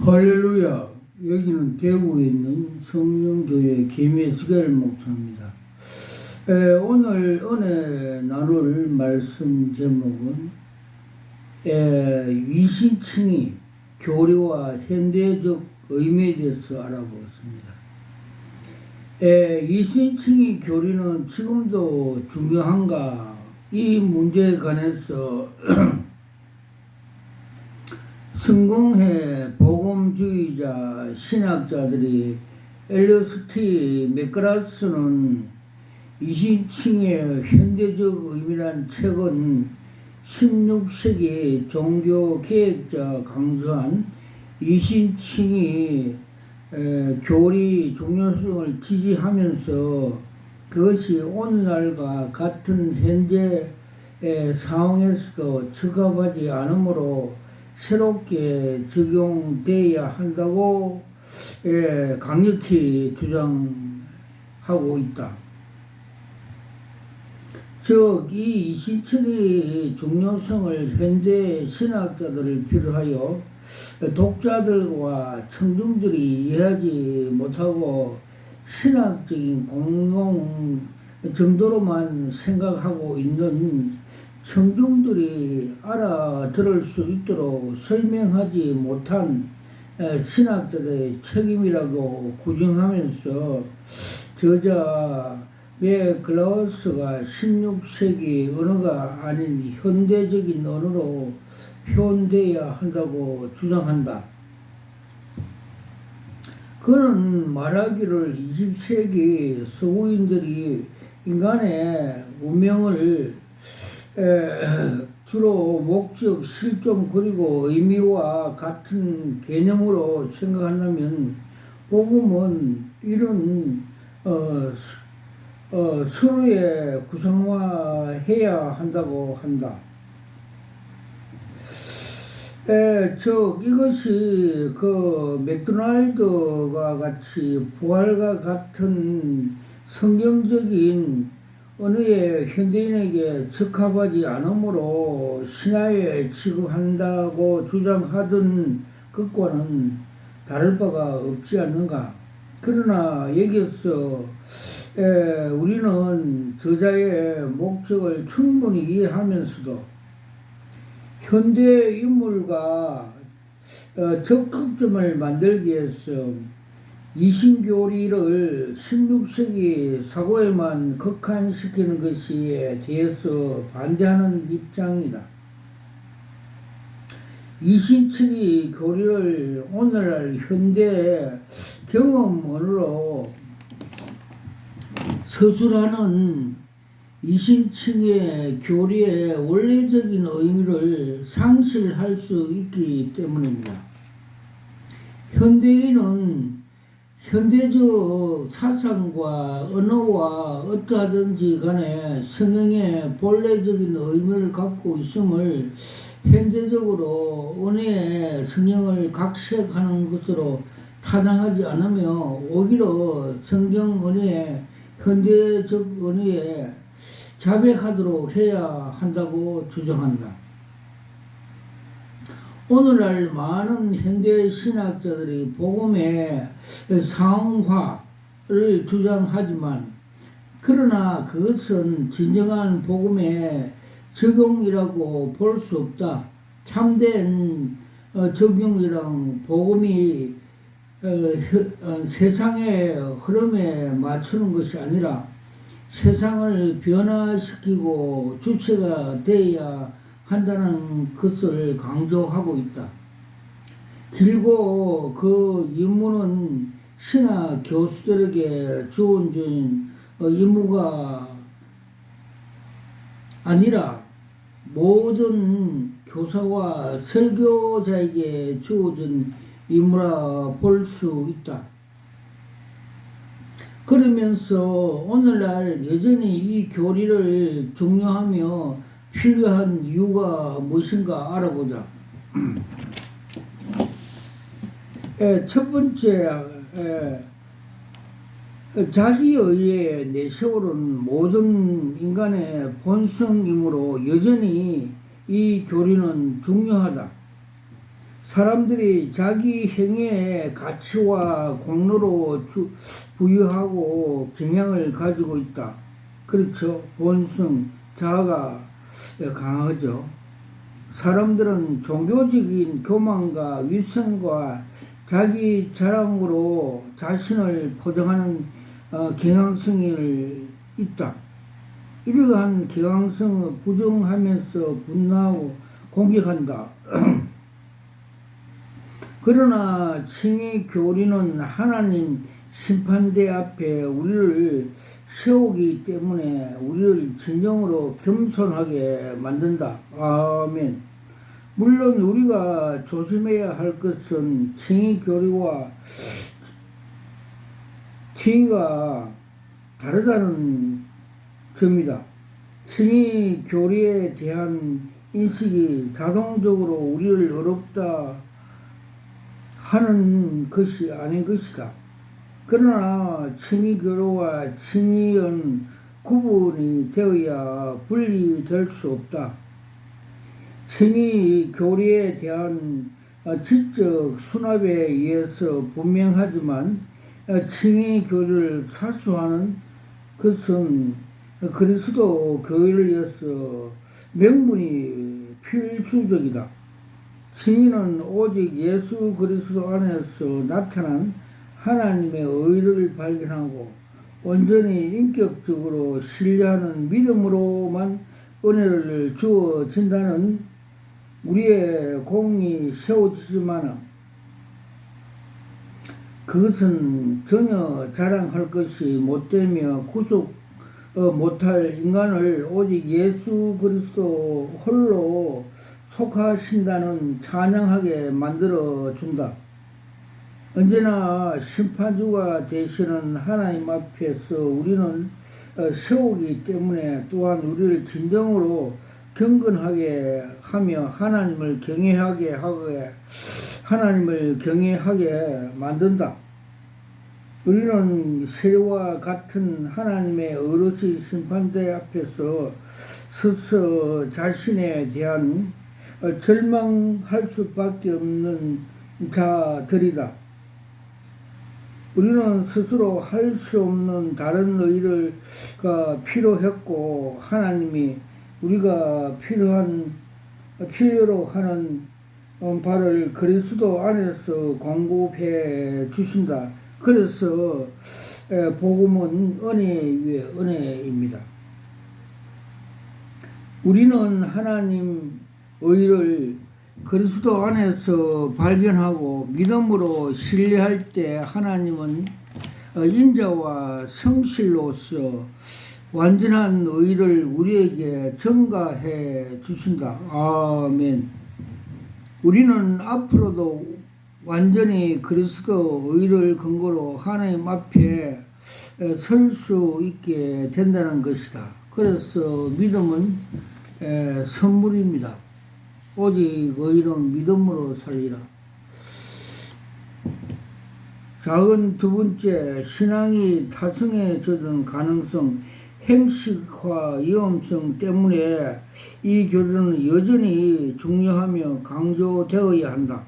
할렐루야. 여기는 대구에 있는 성령교회 김혜수길 목사입니다. 오늘 은혜 나눌 말씀 제목은 위신칭의 교리와 현대적 의미에 대해서 알아보겠습니다. 위신칭의 교리는 지금도 중요한가? 이 문제에 관해서 성공회 복음주의자 신학자들이 엘리어스트 맥그라스는 이신칭의 현대적 의미란 책은 16세기 종교개혁자 강조한 이신칭의 교리 중요성을 지지하면서 그것이 오늘날과 같은 현재 상황에서도 적합하지 않으므로 새롭게 적용되어야 한다고 강력히 주장하고 있다. 즉, 이 이신칭의 중요성을 현대 신학자들을 비롯하여 독자들과 청중들이 이해하지 못하고 신학적인 공용 정도로만 생각하고 있는 청중들이 알아들을 수 있도록 설명하지 못한 신학자들의 책임이라고 구정하면서 저자 맥글라우스가 16세기 언어가 아닌 현대적인 언어로 표현되어야 한다고 주장한다. 그는 말하기를 20세기 서구인들이 인간의 운명을 주로 목적, 실존 그리고 의미와 같은 개념으로 생각한다면 복음은 이런 서로의 구성화해야 한다고 한다. 즉 이것이 그 맥도날드와 같이 부활과 같은 성경적인 언어의 현대인에게 적합하지 않으므로 신화에 취급한다고 주장하던 것과는 다를 바가 없지 않는가. 그러나 여기서 우리는 저자의 목적을 충분히 이해하면서도 현대 인물과 접촉점을 만들기 위해서 이신교리를 16세기 사고에만 극한시키는 것에 대해서 반대하는 입장이다. 이신칭의 교리를 오늘날 현대 경험으로 서술하는 이신칭의 교리의 원래적인 의미를 상실할 수 있기 때문입니다. 현대인은 현대적 사상과 언어와 어떠하든지 간에 성경의 본래적인 의미를 갖고 있음을 현대적으로 언어의 성경을 각색하는 것으로 타당하지 않으며 오히려 성경 언어의 현대적 언어에 자백하도록 해야 한다고 주장한다. 오늘날 많은 현대 신학자들이 복음의 상황화를 주장하지만 그러나 그것은 진정한 복음의 적용이라고 볼 수 없다. 참된 적용이란 복음이 세상의 흐름에 맞추는 것이 아니라 세상을 변화시키고 주체가 되어야 한다는 것을 강조하고 있다. 길고 그 임무는 신학 교수들에게 주어진 임무가 아니라 모든 교사와 설교자에게 주어진 임무라 볼 수 있다. 그러면서 오늘날 여전히 이 교리를 중요하며 필요한 이유가 무엇인가 알아보자. 첫 번째, 자기의에 내세우는 모든 인간의 본성이므로 여전히 이 교리는 중요하다. 사람들이 자기 행위의 가치와 공로로 부여하고 경향을 가지고 있다. 그렇죠. 본성, 자아가 강하죠. 사람들은 종교적인 교만과 위선과 자기 자랑으로 자신을 포장하는 경향성이 있다. 이러한 경향성을 부정하면서 분노하고 공격한다. 그러나 칭의 교리는 하나님 심판대 앞에 우리를 세우기 때문에 우리를 진정으로 겸손하게 만든다. 아멘. 물론 우리가 조심해야 할 것은 칭의 교리와 칭의가 다르다는 점이다. 칭의 교리에 대한 인식이 자동적으로 우리를 어렵다 하는 것이 아닌 것이다. 그러나 칭의 교리와 칭의는 구분이 되어야 분리될 수 없다. 칭의 교리에 대한 지적 수납에 의해서 분명하지만 칭의 교리를 사수하는 것은 그리스도 교회를위해서 명분이 필수적이다. 칭의는 오직 예수 그리스도 안에서 나타난 하나님의 의를 발견하고 온전히 인격적으로 신뢰하는 믿음으로만 은혜를 주어진다는 우리의 공이 세워지지만 그것은 전혀 자랑할 것이 못되며 구속 못할 인간을 오직 예수 그리스도 홀로 속하신다는 찬양하게 만들어준다. 언제나 심판주가 되시는 하나님 앞에서 우리는 세우기 때문에 또한 우리를 진정으로 경건하게 하며 하나님을 경외하게 만든다. 우리는 세리와 같은 하나님의 어르신 심판대 앞에서 서서 자신에 대한 절망할 수밖에 없는 자들이다. 우리는 스스로 할 수 없는 다른 의를 필요했고 하나님이 우리가 필요로 하는 바를 그리스도 안에서 공급해 주신다. 그래서 복음은 은혜 위에 은혜입니다. 우리는 하나님 의를 그리스도 안에서 발견하고 믿음으로 신뢰할 때 하나님은 인자와 성실로서 완전한 의를 우리에게 전가해 주신다. 아멘. 우리는 앞으로도 완전히 그리스도 의를 근거로 하나님 앞에 설 수 있게 된다는 것이다. 그래서 믿음은 선물입니다. 오직 의는 믿음으로 살리라. 작은 두 번째, 신앙이 타성에 젖은 가능성, 행식화 위험성 때문에 이 교리는 여전히 중요하며 강조되어야 한다.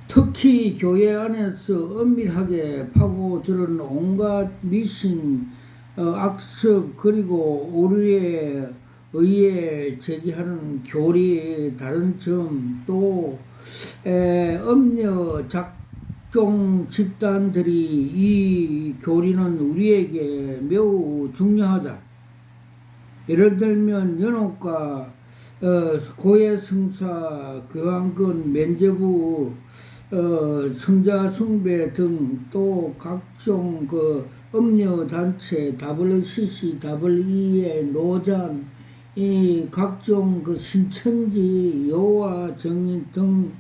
특히 교회 안에서 엄밀하게 파고들은 온갖 미신, 악습 그리고 오류에 의해 제기하는 교리의 다른 점, 또 음녀 작종 집단들이 이 교리는 우리에게 매우 중요하다. 예를 들면 연옥과 고해성사, 교황권, 면죄부, 성자 숭배 등 또 각종 음녀 단체, WCC, WEA, 노잔, 이 각종 신천지, 여호와 증인 등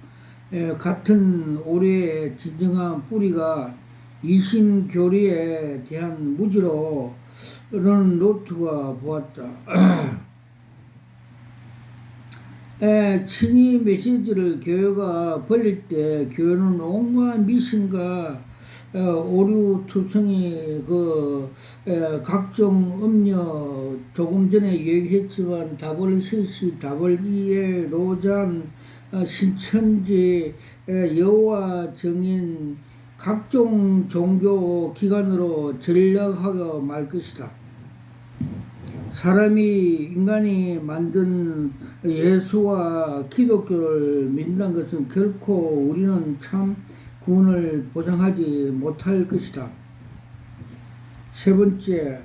같은 오류의 진정한 뿌리가 이신교리에 대한 무지로 는 노트가 보았다. 칭의 메시지를 교회가 버릴 때 교회는 온갖 미신과 오류 투성이 각종 음료 조금 전에 얘기했지만 WCC, WEA, 로잔, 신천지, 여호와 증인 각종 종교 기관으로 전락하고 말 것이다. 인간이 만든 예수와 기독교를 믿는다는 것은 결코 우리는 참 구원을 보장하지 못할 것이다. 세 번째,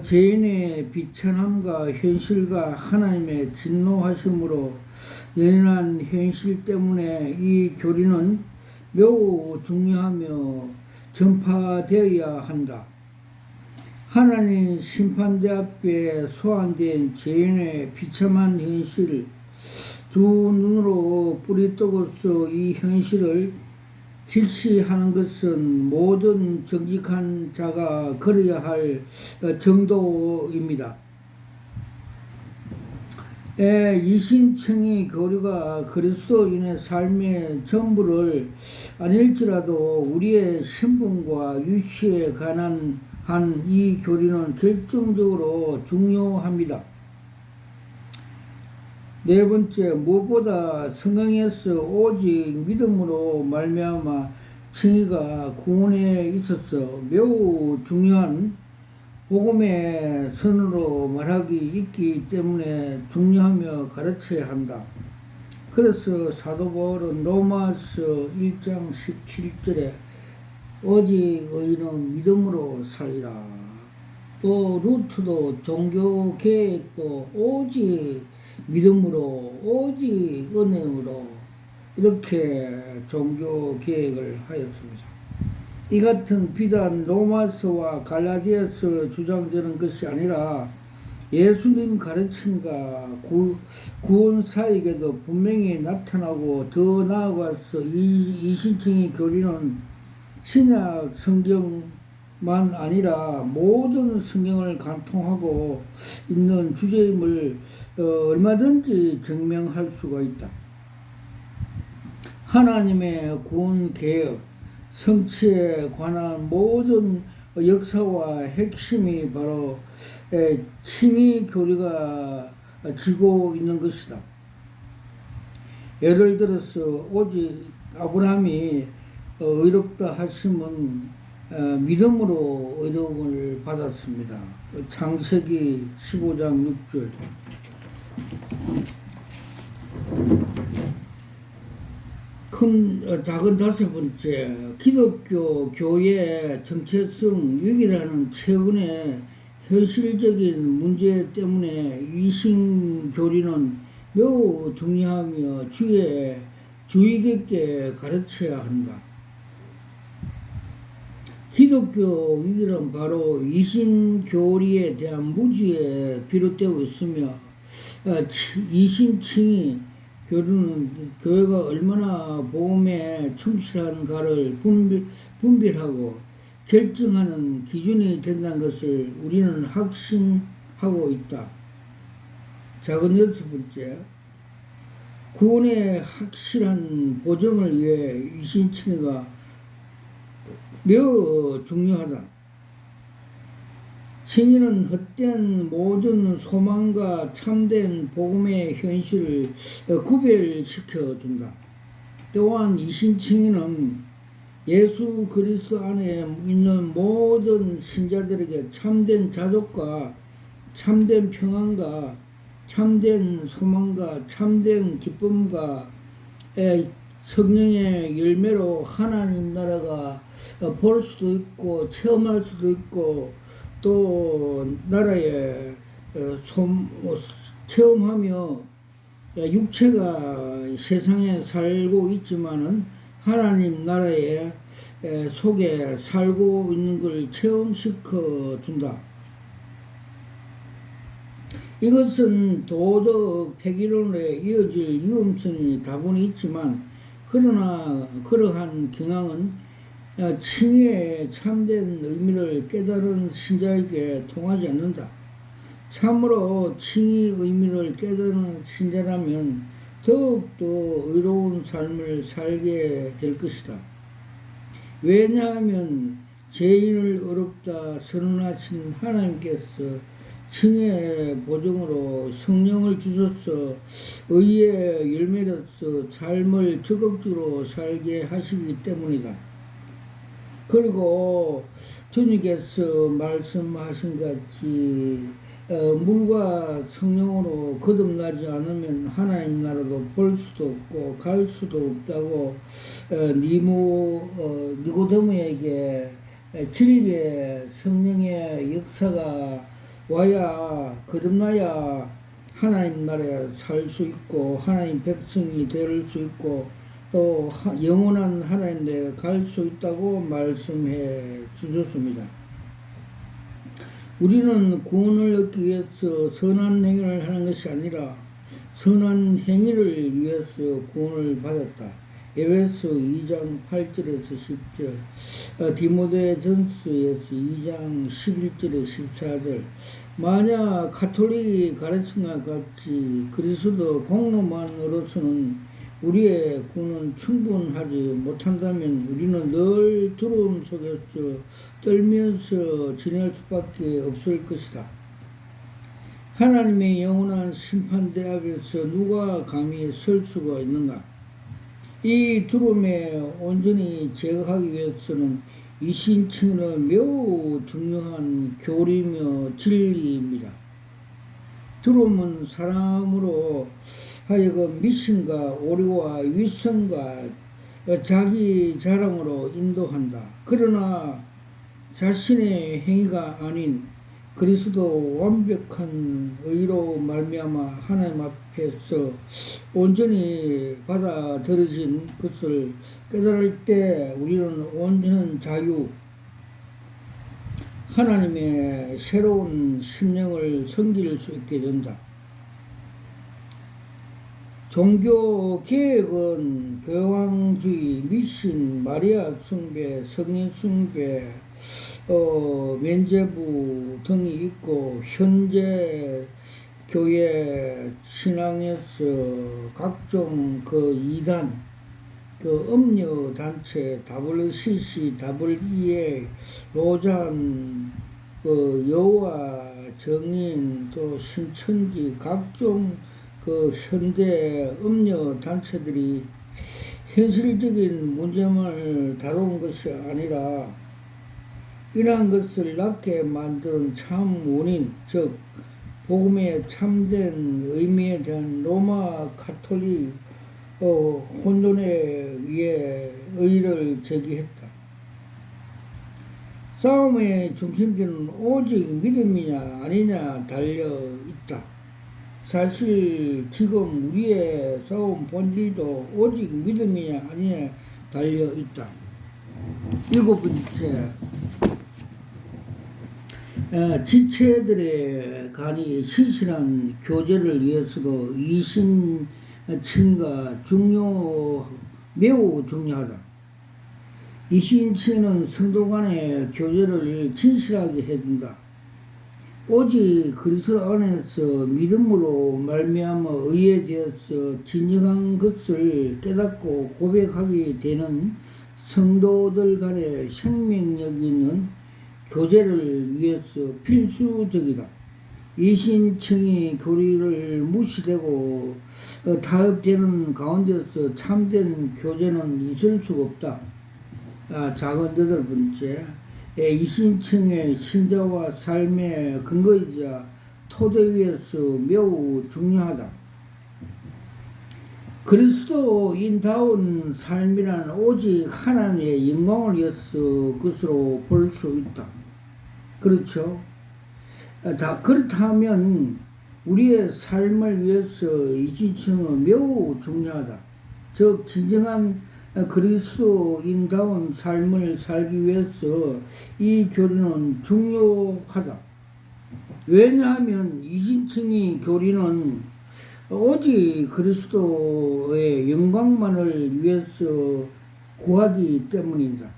죄인의 비천함과 현실과 하나님의 진노하심으로 연연한 현실 때문에 이 교리는 매우 중요하며 전파되어야 한다. 하나님 심판대 앞에 소환된 죄인의 비참한 현실, 두 눈으로 뿌리 뜨고서 이 현실을 직시하는 것은 모든 정직한 자가 걸어야 할 정도입니다. 이신청의 교리가 그리스도인의 삶의 전부를 아닐지라도 우리의 신분과 위치에 관한 이 교리는 결정적으로 중요합니다. 네 번째, 무엇보다 성경에서 오직 믿음으로 말미암아 칭의가 구원에 있어서 매우 중요한 복음의 선으로 말하기 있기 때문에 중요하며 가르쳐야 한다. 그래서 사도 바울은 로마서 1장 17절에 오직 의인은 믿음으로 살리라. 또 루트도 종교 계획도 오직 믿음으로, 오직 은혜로 이렇게 종교 계획을 하였습니다. 이 같은 비단 로마서와 갈라디아서 주장되는 것이 아니라 예수님 가르침과 구원사에게도 분명히 나타나고, 더 나아가서 이 신청의 교리는 신약 성경만 아니라 모든 성경을 관통하고 있는 주제임을 얼마든지 증명할 수가 있다. 하나님의 구원 계획, 성취에 관한 모든 역사와 핵심이 바로 칭의 교리가 지고 있는 것이다. 예를 들어서 오직 아브라함이 의롭다 하심은 믿음으로 의로움을 받았습니다. 창세기 15장 6절. 작은 다섯 번째, 기독교 교회의 정체성 위기라는 최근의 현실적인 문제 때문에 이신교리는 매우 중요하며 주의 깊게 가르쳐야 한다. 기독교 위기는 바로 이신교리에 대한 무지에 비롯되고 있으며, 이신칭의 교리는 교회가 얼마나 복음에 충실한가를 분별하고 결정하는 기준이 된다는 것을 우리는 확신하고 있다. 작은 여섯 번째, 구원의 확실한 보증을 위해 이신칭의가 매우 중요하다. 칭의는 헛된 모든 소망과 참된 복음의 현실을 구별시켜준다. 또한 이신칭의는 예수 그리스도 안에 있는 모든 신자들에게 참된 자족과 참된 평안과 참된 소망과 참된 기쁨과 성령의 열매로 하나님 나라가 볼 수도 있고 체험할 수도 있고, 또 나라에 체험하며 육체가 세상에 살고 있지만은 하나님 나라의 속에 살고 있는 걸 체험시켜 준다. 이것은 도덕 폐기론에 이어질 위험성이 다분히 있지만, 그러나 그러한 경향은 칭의의 참된 의미를 깨달은 신자에게 통하지 않는다. 참으로 칭의 의미를 깨달은 신자라면 더욱더 의로운 삶을 살게 될 것이다. 왜냐하면 죄인을 의롭다 선언하신 하나님께서 칭의 보증으로 성령을 주셔서 의의 열매로서 삶을 적극적으로 살게 하시기 때문이다. 그리고 주님께서 말씀하신 같이 물과 성령으로 거듭나지 않으면 하나님 나라도 볼 수도 없고 갈 수도 없다고 니고데모에게 진리의 성령의 역사가 와야 거듭나야 하나님 나라에 살 수 있고 하나님 백성이 될 수 있고 또 영원한 하나님 나라에 갈 수 있다고 말씀해 주셨습니다. 우리는 구원을 얻기 위해서 선한 행위를 하는 것이 아니라 선한 행위를 위해서 구원을 받았다. 에베소 2장 8절에서 10절, 디모데전서에서 2장 11절에 14절. 만약 가톨릭이 가르친 것 같이 그리스도 공로만으로서는 우리의 구원은 충분하지 못한다면 우리는 늘 두려움 속에서 떨면서 지낼 수밖에 없을 것이다. 하나님의 영원한 심판대 앞에서 누가 감히 설 수가 있는가? 이 두려움에 온전히 제거하기 위해서는 이신칭은 매우 중요한 교리며 진리입니다. 두려움은 사람으로 하여금 미신과 오류와 위선과 자기 자랑으로 인도한다. 그러나 자신의 행위가 아닌 그리스도 완벽한 의로 말미암아 하나님 앞에서 온전히 받아들여진 것을 깨달을 때 우리는 온전한 자유, 하나님의 새로운 심령을 섬길 수 있게 된다. 종교 개혁은 교황주의, 미신, 마리아 숭배, 성인 숭배, 면죄부 등이 있고 현재 교회 신앙에서 각종 그 이단, 그 음료 단체, WCC, WEA, 로잔, 그 여호와 정인, 또 신천지 각종 그 현대 음료 단체들이 현실적인 문제만을 다룬 것이 아니라 이러한 것을 낳게 만드는 참 원인, 즉 복음의 참된 의미에 대한 로마 가톨릭 혼돈에 의해 의의를 제기했다. 싸움의 중심지는 오직 믿음이냐 아니냐 달려 있다. 사실 지금 우리의 싸움 본질도 오직 믿음이냐 아니냐 달려 있다. 일곱 번째, 지체들의 간이 신실한 교제를 위해서도 이신칭의가 매우 중요하다. 이신칭의는 성도 간의 교제를 진실하게 해준다. 오직 그리스도 안에서 믿음으로 말미암아 의에 대해서 진정한 것을 깨닫고 고백하게 되는 성도들 간의 생명력 있는 교제를 위해서 필수적이다. 이신칭의 교리를 무시되고 타협되는 가운데서 참된 교제는 있을 수가 없다. 작은 여덟 번째, 이신칭의 신자와 삶의 근거이자 토대 위에서 매우 중요하다. 그리스도인다운 삶이란 오직 하나님의 영광을 위해서 것으로 볼 수 있다. 그렇죠? 그렇다면 우리의 삶을 위해서 이신칭은 매우 중요하다. 즉 진정한 그리스도인다운 삶을 살기 위해서 이 교리는 중요하다. 왜냐하면 이신칭의 교리는 오직 그리스도의 영광만을 위해서 구하기 때문이다.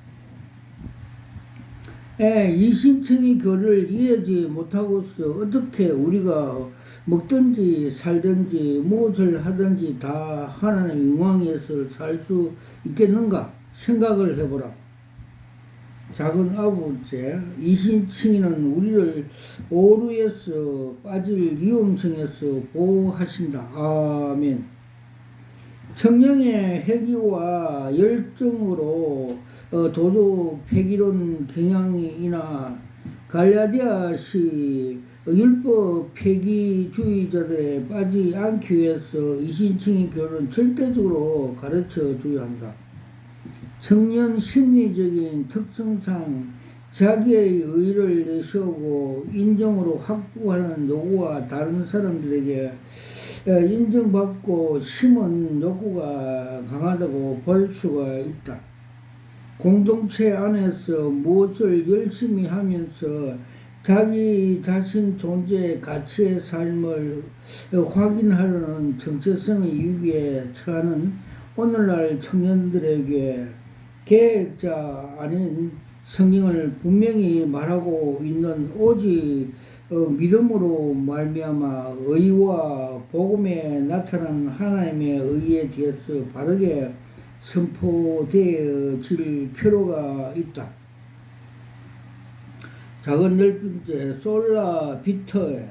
이신칭의 교리를 이해하지 못하고서 어떻게 우리가 먹든지 살든지 무엇을 하든지 다 하나님의 영광에서 살 수 있겠는가 생각을 해보라. 작은 아홉째, 이신칭의는 우리를 오류에서 빠질 위험성에서 보호하신다. 아멘. 성령의 회개와 열정으로 도덕 폐기론 경향이나 갈라디아시 율법 폐기주의자들에 빠지지 않기 위해서 이신칭의 교는 절대적으로 가르쳐 줘야 한다. 청년 심리적인 특성상 자기의 의의를 내세우고 인정으로 확보하는 요구와 다른 사람들에게 인정받고 심은 욕구가 강하다고 볼 수가 있다. 공동체 안에서 무엇을 열심히 하면서 자기 자신 존재의 가치의 삶을 확인하려는 정체성의 위기에 처하는 오늘날 청년들에게 계획자 아닌 성경을 분명히 말하고 있는 오직 믿음으로 말미암아 의와 복음에 나타난 하나님의 의에 대해서 바르게 선포되어질 필요가 있다. 작은 열번째 솔라 비터에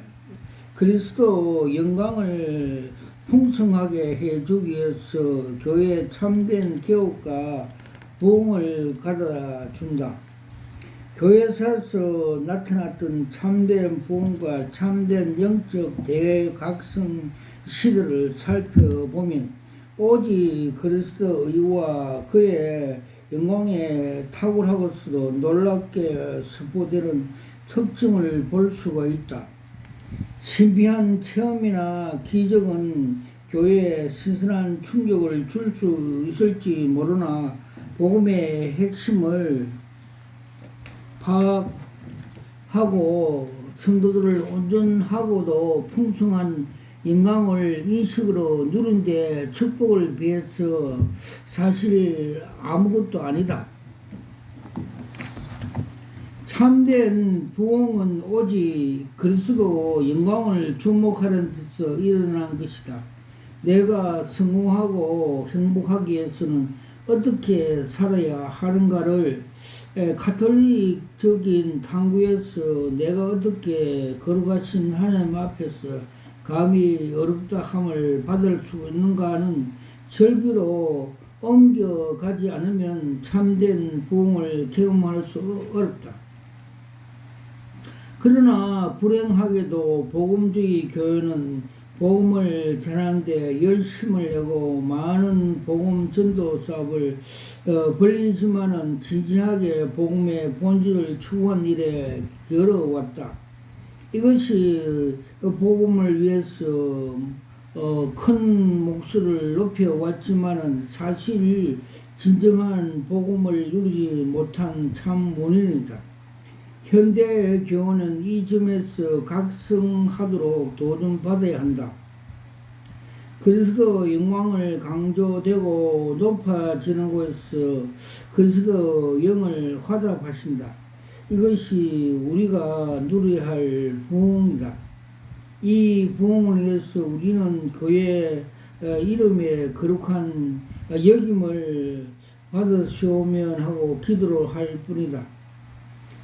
그리스도 영광을 풍성하게 해주기 위해서 교회에 참된 개혁과 부흥을 가져다 준다. 교회사에서 나타났던 참된 부흥과 참된 영적 대각성 시대를 살펴보면 오직 그리스도 의와 그의 영광에 탁월하고서도 놀랍게 선포되는 특징을 볼 수가 있다. 신비한 체험이나 기적은 교회에 신선한 충격을 줄 수 있을지 모르나 복음의 핵심을 파악하고 성도들을 온전하고도 풍성한 영광을 인식으로 누린 데 축복을 비해서 사실 아무것도 아니다. 참된 부흥은 오직 그리스도 영광을 주목하는 데서 일어난 것이다. 내가 성공하고 행복하기 위해서는 어떻게 살아야 하는가를 가톨릭적인 탐구에서 내가 어떻게 거룩하신 하나님 앞에서 감히 어렵다 함을 받을 수 있는가는 절기로 옮겨가지 않으면 참된 부흥을 경험할 수 어렵다. 그러나 불행하게도 복음주의 교회는 복음을 전하는 데 열심을 내고 많은 복음 전도 사업을 벌리지만은 진지하게 복음의 본질을 추구한 일에 겨뤄왔다. 이것이 복음을 위해서 큰 몫을 높여왔지만은 사실 진정한 복음을 누리지 못한 참 원인이다. 현대의 교회는 이 점에서 각성하도록 도전받아야 한다. 그리스도 영광을 강조되고 높아지는 곳에서 그리스도 영을 화답하신다. 이것이 우리가 누려야 할 부흥이다. 이 부흥을 위해서 우리는 그의 이름에 거룩한 여김을 받으시오면 하고 기도를 할 뿐이다.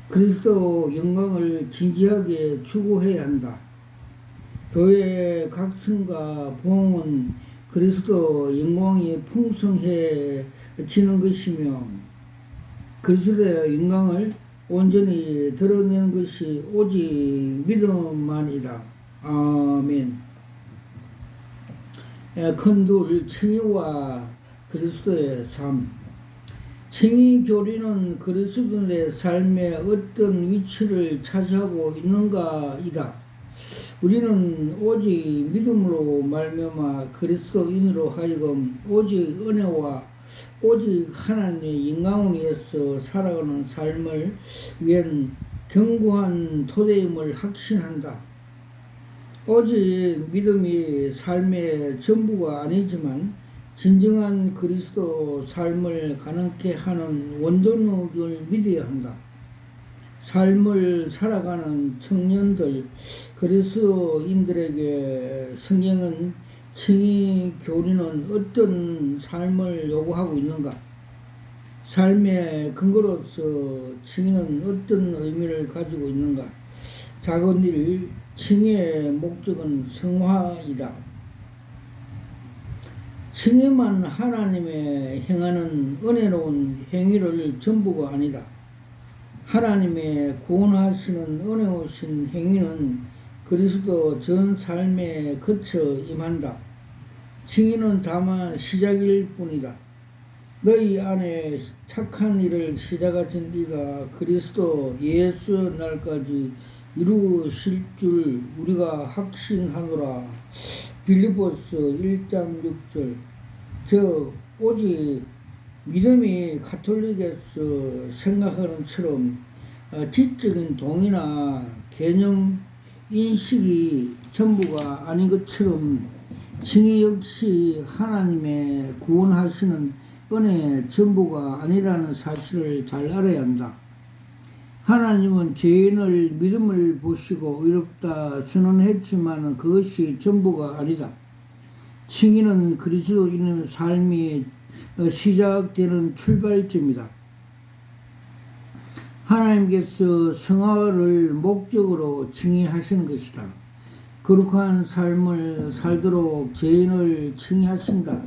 그리스도 영광을 진지하게 추구해야 한다. 교회의 각성과 부흥은 그리스도 영광이 풍성해지는 것이며 그리스도의 영광을 온전히 드러내는 것이 오직 믿음만이다. 아멘. 큰둘 칭의와 그리스도의 삶. 칭의 교리는 그리스도인의 삶에 어떤 위치를 차지하고 있는가이다. 우리는 오직 믿음으로 말미암아 그리스도인으로 하여금 오직 은혜와 오직 하나님의 영광을 위해서 살아가는 삶을 위한 견고한 토대임을 확신한다. 오직 믿음이 삶의 전부가 아니지만 진정한 그리스도 삶을 가능케 하는 원동력을 믿어야 한다. 삶을 살아가는 청년들, 그리스도인들에게 성경은 칭의 교리는 어떤 삶을 요구하고 있는가? 삶의 근거로서 칭의는 어떤 의미를 가지고 있는가? 작은 일, 칭의의 목적은 성화이다. 칭의만 하나님의 행하는 은혜로운 행위를 전부가 아니다. 하나님의 구원하시는 은혜오신 행위는 그리스도 전 삶에 거쳐 임한다. 칭의는 다만 시작일 뿐이다. 너희 안에 착한 일을 시작하신 이가 그리스도 예수의 날까지 이루실 줄 우리가 확신하노라. 빌립보서 1장 6절. 즉 오직 믿음이 가톨릭에서 생각하는 처럼 지적인 동의나 개념 인식이 전부가 아닌 것처럼 칭의 역시 하나님의 구원하시는 은혜의 전부가 아니라는 사실을 잘 알아야 한다. 하나님은 죄인을 믿음을 보시고 의롭다 선언했지만 그것이 전부가 아니다. 칭의는 그리스도인의 삶이 시작되는 출발점이다. 하나님께서 성화를 목적으로 칭의하시는 것이다. 거룩한 삶을 살도록 죄인을 칭의하신다.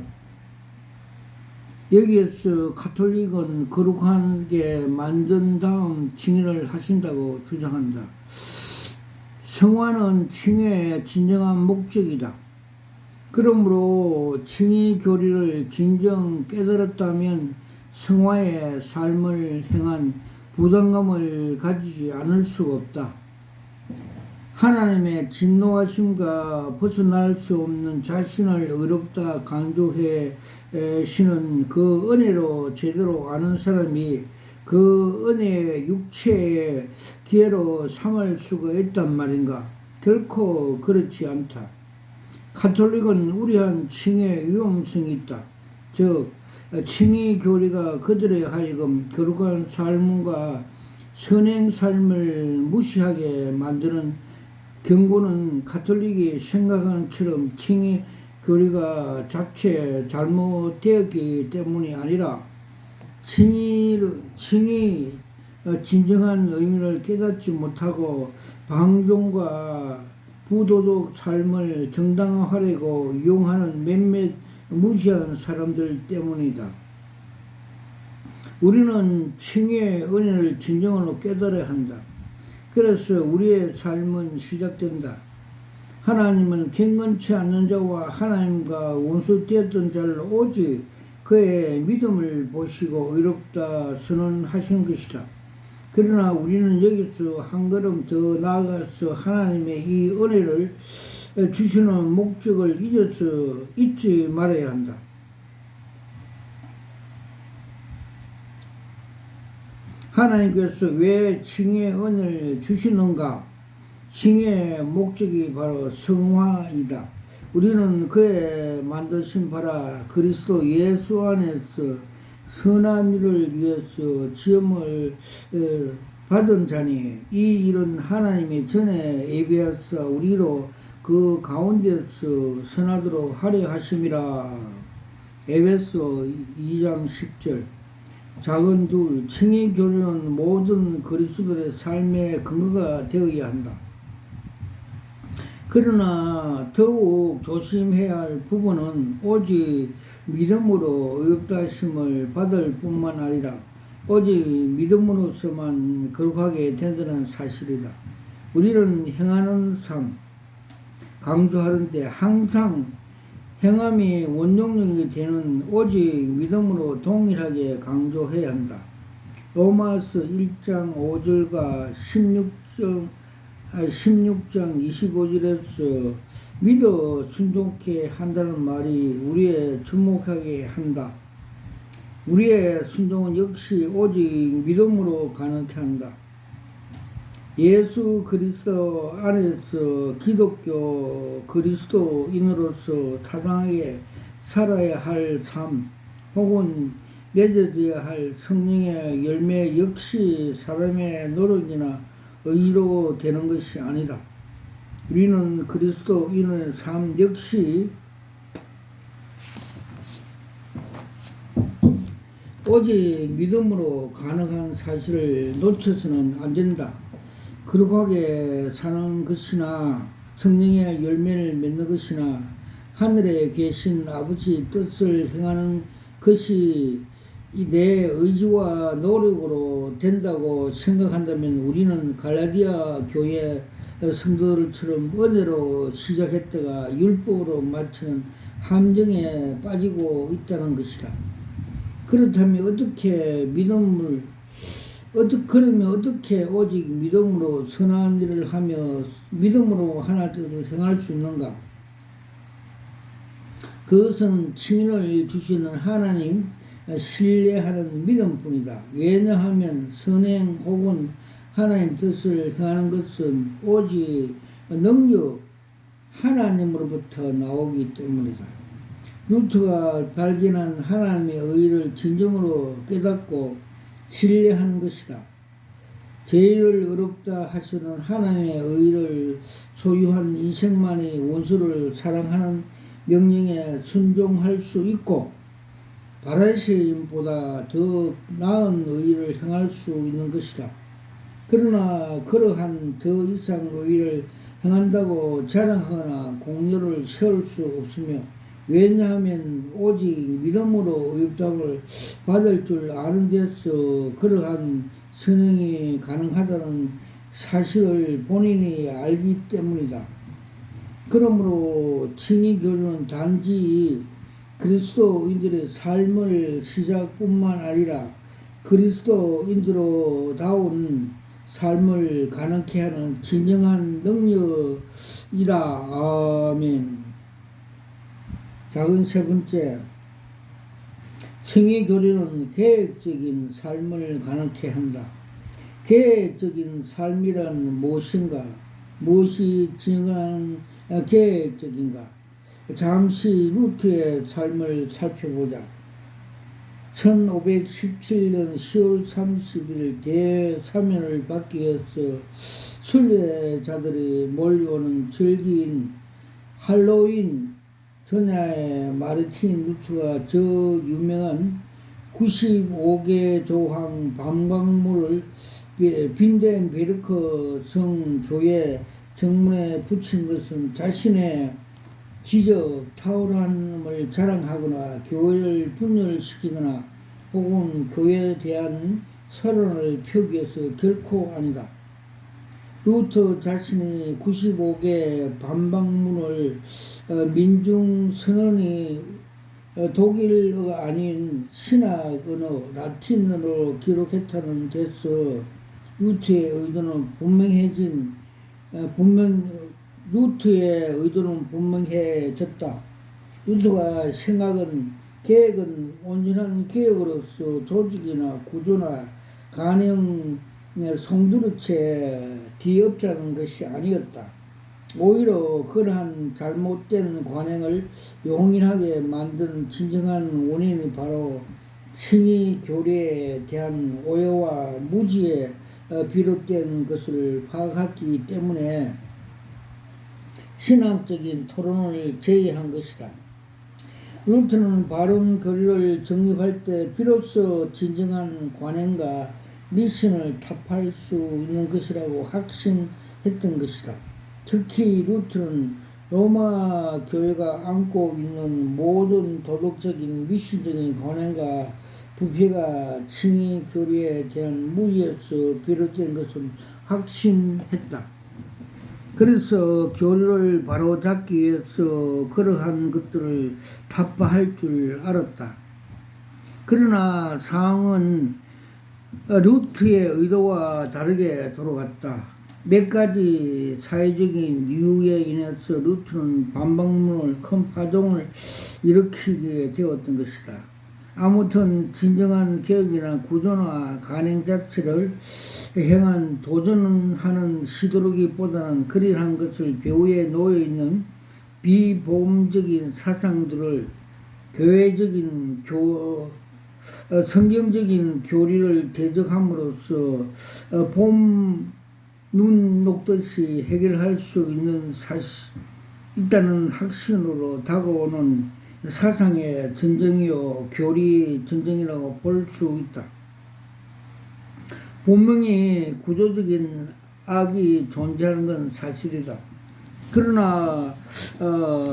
여기에서 가톨릭은 거룩하게 만든 다음 칭의를 하신다고 주장한다. 성화는 칭의의 진정한 목적이다. 그러므로 칭의 교리를 진정 깨달았다면 성화의 삶을 행한 부담감을 가지지 않을 수가 없다. 하나님의 진노하심과 벗어날 수 없는 자신을 의롭다 강조해 시는 그 은혜로 제대로 아는 사람이 그 은혜의 육체의 기회로 삼을 수가 있단 말인가? 결코 그렇지 않다. 가톨릭은 우리한 칭의의 위험성이 있다. 즉 칭의 교리가 그들에 하여금 거룩한 삶과 선행 삶을 무시하게 만드는 경고는 가톨릭이 생각하는 처럼 칭의 교리가 자체 잘못되었기 때문이 아니라 칭의 진정한 의미를 깨닫지 못하고 방종과 부도덕 삶을 정당화하려고 이용하는 몇몇 무지한 사람들 때문이다. 우리는 칭의의 은혜를 진정으로 깨달아야 한다. 그래서 우리의 삶은 시작된다. 하나님은 경건치 않는 자와 하나님과 원수되었던 자를 오직 그의 믿음을 보시고 의롭다 선언하신 것이다. 그러나 우리는 여기서 한 걸음 더 나아가서 하나님의 이 은혜를 주시는 목적을 잊지 말아야 한다. 하나님께서 왜 칭의의 은혜를 주시는가? 칭의의 목적이 바로 성화이다. 우리는 그의 만드신 바라 그리스도 예수 안에서 선한 일을 위해서 지음을 받은 자니 이 일은 하나님이 전에 예비하사 우리로 그 가운데서 선하도록 하려 하심이라. 에베소 2장 10절. 작은 둘, 칭의 교리는 모든 그리스도의 삶의 근거가 되어야 한다. 그러나 더욱 조심해야 할 부분은 오직 믿음으로 의롭다심을 받을 뿐만 아니라 오직 믿음으로서만 거룩하게 된다는 사실이다. 우리는 행하는 삶, 강조하는데 항상 행함이 원동력이 되는 오직 믿음으로 동일하게 강조해야 한다. 로마서 1장 5절과 16장 25절에서 믿어 순종케 한다는 말이 우리의 주목하게 한다. 우리의 순종은 역시 오직 믿음으로 가능케 한다. 예수 그리스도 안에서 기독교 그리스도인으로서 타당하게 살아야 할 삶 혹은 맺어져야 할 성령의 열매 역시 사람의 노력이나 의지로 되는 것이 아니다. 우리는 그리스도인의 삶 역시 오직 믿음으로 가능한 사실을 놓쳐서는 안 된다. 거룩하게 사는 것이나 성령의 열매를 맺는 것이나 하늘에 계신 아버지 뜻을 행하는 것이 내 의지와 노력으로 된다고 생각한다면 우리는 갈라디아 교회 성도들처럼 은혜로 시작했다가 율법으로 마치는 함정에 빠지고 있다는 것이다. 그렇다면 그러면 어떻게 오직 믿음으로 선한 일을 하며 믿음으로 하나님을 행할 수 있는가? 그것은 증인을 주시는 하나님 신뢰하는 믿음뿐이다. 왜냐하면 선행 혹은 하나님 뜻을 행하는 것은 오직 능력 하나님으로부터 나오기 때문이다. 루트가 발견한 하나님의 의를 진정으로 깨닫고 신뢰하는 것이다. 제일 어렵다 하시는 하나님의 의를 소유한 인생만의 원수를 사랑하는 명령에 순종할 수 있고 바리새인보다 더 나은 의를 행할 수 있는 것이다. 그러나 그러한 더 이상 의를 행한다고 자랑하거나 공로를 세울 수 없으며 왜냐하면 오직 믿음으로 의롭다함을 받을 줄 아는 데서 그러한 선행이 가능하다는 사실을 본인이 알기 때문이다. 그러므로 칭의교류는 단지 그리스도인들의 삶을 시작뿐만 아니라 그리스도인들다운 삶을 가능케 하는 진정한 능력이다. 아멘. 작은 세 번째, 칭의교류는 계획적인 삶을 가능케 한다. 계획적인 삶이란 무엇인가? 무엇이 진정한 계획적인가? 잠시 루트의 삶을 살펴보자. 1517년 10월 30일 대사면을 받기 위해서 순례자들이 몰려오는 절기인 할로윈 전야에 마르틴 루트가 저 유명한 95개 조항 밤광물을 빈덴베르크 성교회 정문에 붙인 것은 자신의 기적, 탁월함을 자랑하거나 교회를 분열시키거나 혹은 교회에 대한 서론을 펴기 위해서 결코 아니다. 루터 자신이 95개 반박문을 민중선언이 독일어가 아닌 신학 언어 라틴어로 기록했다는 데서 루터의 의도는 분명해졌다. 루터가 계획은 온전한 계획으로서 조직이나 구조나 가령 송두리째 뒤엎자는 것이 아니었다. 오히려 그러한 잘못된 관행을 용인하게 만드는 진정한 원인이 바로 칭의 교리에 대한 오해와 무지에 비롯된 것을 파악했기 때문에 신학적인 토론을 제의한 것이다. 루터는 바른 교리를 정립할 때 비로소 진정한 관행과 미션을 답할 수 있는 것이라고 확신했던 것이다. 특히 루터는 로마 교회가 안고 있는 모든 도덕적인 미션적인 관행과 부패가 칭의 교리에 대한 무지에서 비롯된 것을 확신했다. 그래서 교리를 바로잡기 위해서 그러한 것들을 타파할 줄 알았다. 그러나 상황은 루트의 의도와 다르게 돌아갔다. 몇 가지 사회적인 이유에 인해서 루트는 반박문을 큰 파동을 일으키게 되었던 것이다. 아무튼 진정한 개혁이나 구조나 간행 자체를 행한 도전하는 시도라기보다는 그리한 것을 배후에 놓여있는 비보험적인 사상들을 교회적인 성경적인 교리를 대적함으로써 봄 눈 녹듯이 해결할 수 있다는 확신으로 다가오는 사상의 전쟁이요 교리 전쟁이라고 볼 수 있다. 분명히 구조적인 악이 존재하는 건 사실이다. 그러나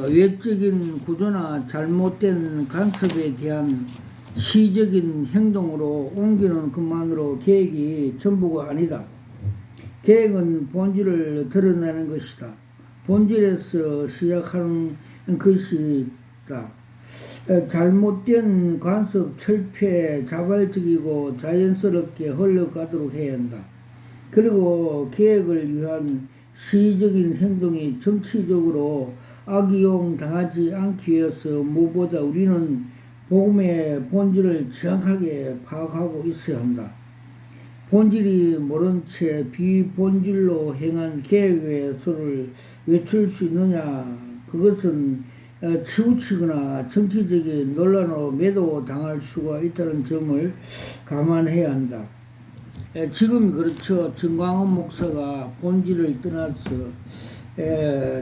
외적인 구조나 잘못된 간섭에 대한 시적인 행동으로 옮기는 것만으로 계획이 전부가 아니다. 계획은 본질을 드러내는 것이다. 본질에서 시작하는 것이다. 잘못된 간섭, 철폐, 자발적이고 자연스럽게 흘러가도록 해야 한다. 그리고 계획을 위한 시적인 행동이 정치적으로 악이용 당하지 않기 위해서 무엇보다 우리는 복음의 본질을 정확하게 파악하고 있어야 한다. 본질이 모른 채 비본질로 행한 계획의 소를 외칠 수 있느냐? 그것은 치우치거나 정치적인 논란으로 매도당할 수가 있다는 점을 감안해야 한다. 지금 그렇죠. 정광훈 목사가 본질을 떠나서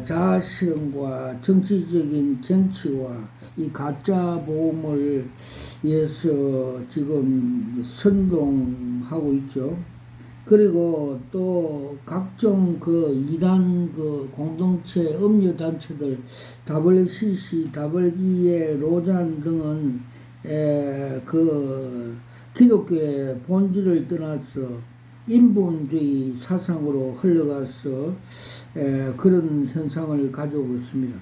자아실현과 정치적인 정치와 이 가짜 보험을 위해서 지금 선동하고 있죠. 그리고 또 각종 이단 공동체 음료 단체들 WCC, WEA, 로잔 등은 기독교의 본질을 떠나서 인본주의 사상으로 흘러가서 그런 현상을 가져오고 있습니다.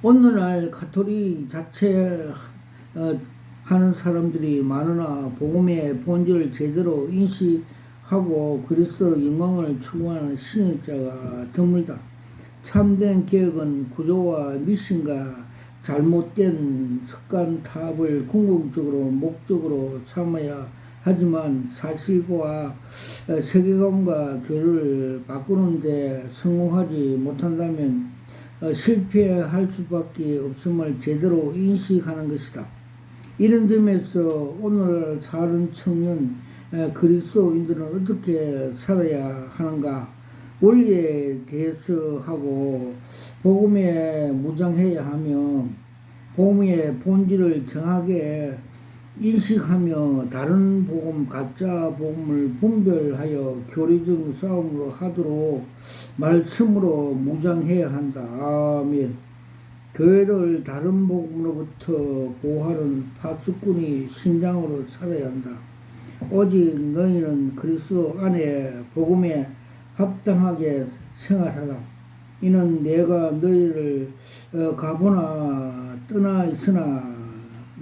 오늘날 가톨릭 자체 하는 사람들이 많으나 복음의 본질을 제대로 인식하고 그리스도로 영광을 추구하는 신학자가 드물다. 참된 개혁은 구조와 미신과 잘못된 습관 타협을 궁극적으로 목적으로 삼아야 하지만 사실과 세계관과 교류를 바꾸는데 성공하지 못한다면 실패할 수밖에 없음을 제대로 인식하는 것이다. 이런 점에서 오늘 사는 청년 그리스도인들은 어떻게 살아야 하는가? 원리에 대해서 하고 복음에 무장해야 하며 복음의 본질을 정확하게 인식하며 다른 복음, 가짜 복음을 분별하여 교리적 싸움으로 하도록 말씀으로 무장해야 한다. 아멘. 교회를 다른 복음으로부터 보호하는 파수꾼이 심장으로 살아야 한다. 오직 너희는 그리스도 안에 복음에 합당하게 생활하라. 이는 내가 너희를 가보나 떠나 있으나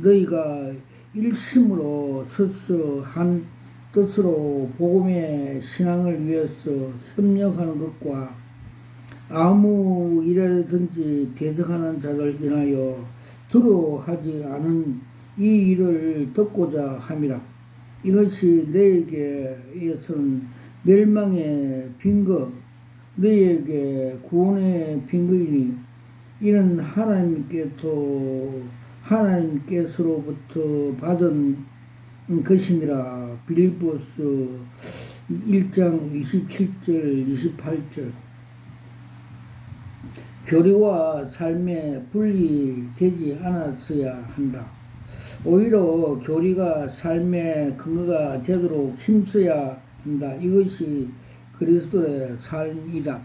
너희가 일심으로 서서 한 뜻으로 복음의 신앙을 위해서 협력하는 것과 아무 일에든지 대적하는 자를 인하여 두려워하지 않은 이 일을 듣고자 함이라. 이것이 너에게에서는 멸망의 빈거, 너희에게 구원의 빈거이니 이는 하나님께서로부터 받은 것이니라. 빌립보서 1장 27절 28절. 교리와 삶에 분리되지 않았어야 한다. 오히려 교리가 삶의 근거가 되도록 힘써야 한다. 이것이 그리스도의 삶이다.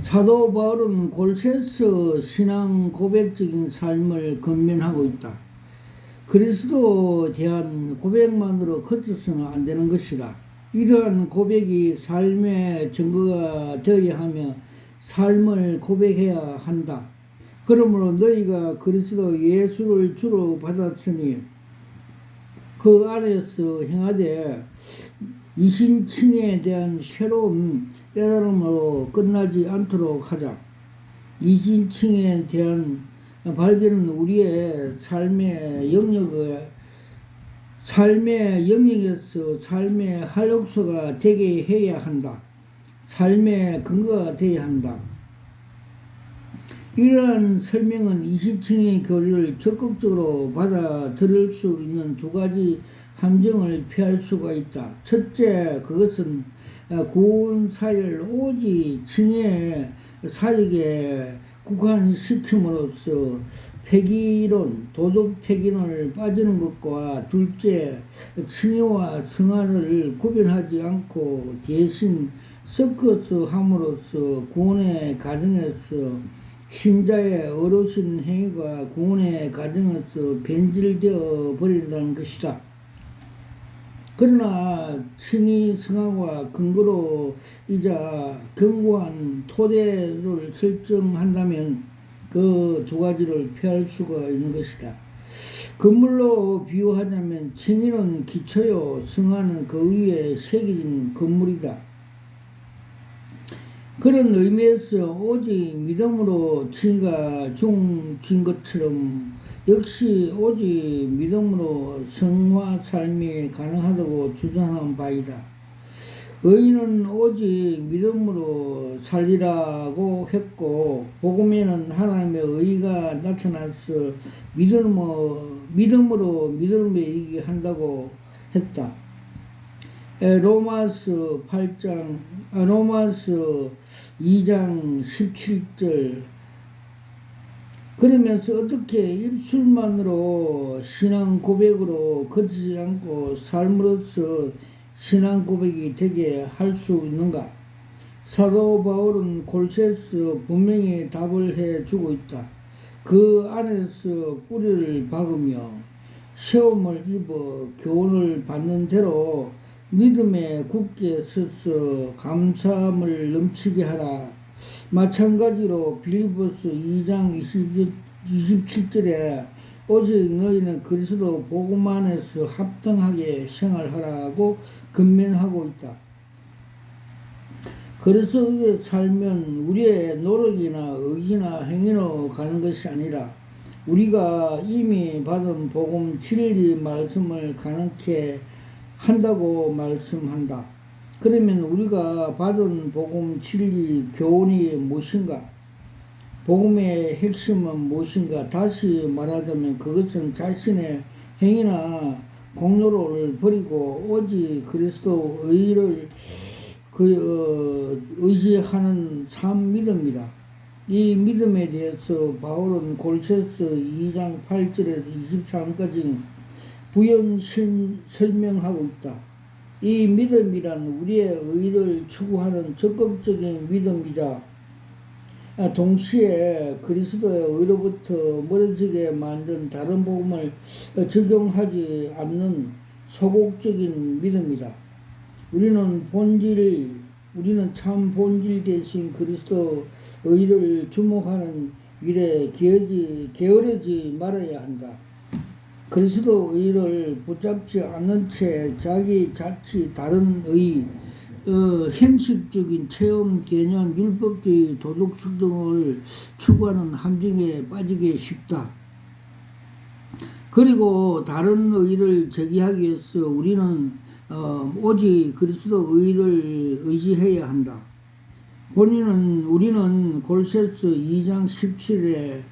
사도 바울은 골로새서 신앙 고백적인 삶을 건면하고 있다. 그리스도에 대한 고백만으로 그쳐서는 안 되는 것이다. 이러한 고백이 삶의 증거가 되어야 하며 삶을 고백해야 한다. 그러므로 너희가 그리스도 예수를 주로 받았으니 그 안에서 행하되 이신칭에 대한 새로운 깨달음으로 끝나지 않도록 하자. 이신칭에 대한 발견은 우리의 삶의 영역에서 삶의 활력소가 되게 해야 한다. 삶의 근거가 되어야 한다. 이러한 설명은 이신칭의 교리를 적극적으로 받아들일 수 있는 두 가지 함정을 피할 수가 있다. 첫째, 그것은 구원 사역을 오직 칭의 사익에 국한시킴으로써 폐기론, 도덕 폐기론을 빠지는 것과 둘째, 칭의와 승하를 구별하지 않고 대신 섞어서 함으로써 구원의 과정에서 신자의 어르신 행위가 구원의 과정에서 변질되어 버린다는 것이다. 그러나 칭의 승하와 근거로이자 견고한 토대를 설정한다면 그 두 가지를 피할 수가 있는 것이다. 건물로 비유하자면 칭의는 기초요, 승하는 그 위에 새겨진 건물이다. 그런 의미에서 오직 믿음으로 칭의가 중진 것처럼 역시 오직 믿음으로 성화 삶이 가능하다고 주장한 바이다. 의인은 오직 믿음으로 살리라고 했고 복음에는 하나님의 의가 나타나서 믿음으로 믿음을 이기게 한다고 했다. 로마서 2장 17절. 그러면서 어떻게 입술만으로 신앙 고백으로 거치지 않고 삶으로서 신앙 고백이 되게 할 수 있는가? 사도 바울은 골로새서 분명히 답을 해주고 있다. 그 안에서 뿌리를 박으며 시험을 입어 교훈을 받는 대로 믿음에 굳게 서서 감사함을 넘치게 하라. 마찬가지로 빌립보서 2장 27절에 오직 너희는 그리스도 복음 안에서 합당하게 생활하라고 권면하고 있다. 그리스도의 살면 우리의 노력이나 의지나 행위로 가는 것이 아니라 우리가 이미 받은 복음 진리 말씀을 가능케 한다고 말씀한다. 그러면 우리가 받은 복음 진리 교훈이 무엇인가? 복음의 핵심은 무엇인가? 다시 말하자면 그것은 자신의 행위나 공로를 버리고 오직 그리스도 의를 의지하는 삶 믿음이다. 이 믿음에 대해서 바울은 골로새서 2장 8절에서 23까지 부연 설명하고 있다. 이 믿음이란 우리의 의를 추구하는 적극적인 믿음이자 동시에 그리스도의 의로부터 멀어지게 만든 다른 복음을 적용하지 않는 소극적인 믿음이다. 우리는 참 본질 대신 그리스도 의를 주목하는 일에 게으르지 말아야 한다. 그리스도 의를 붙잡지 않는 채 자기 자치 다른 의, 형식적인 체험, 개념, 율법주의, 도덕적 등을 추구하는 함정에 빠지기 쉽다. 그리고 다른 의를 제기하기 위해서 우리는 오직 그리스도 의를 의지해야 한다. 우리는 골로새서 2장 17에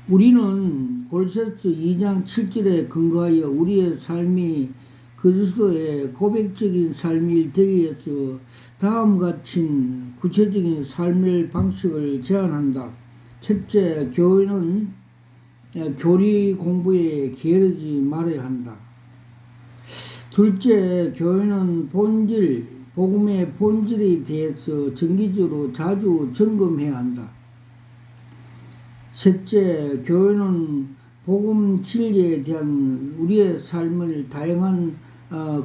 우리는 골로새서 2장 7절에 근거하여 우리의 삶이 그리스도의 고백적인 삶이 되기 위해서 다음과 같은 구체적인 삶의 방식을 제안한다. 첫째, 교회는 교리 공부에 게으르지 말아야 한다. 둘째, 교회는 복음의 본질에 대해서 정기적으로 자주 점검해야 한다. 셋째, 교회는 복음 진리에 대한 우리의 삶을 다양한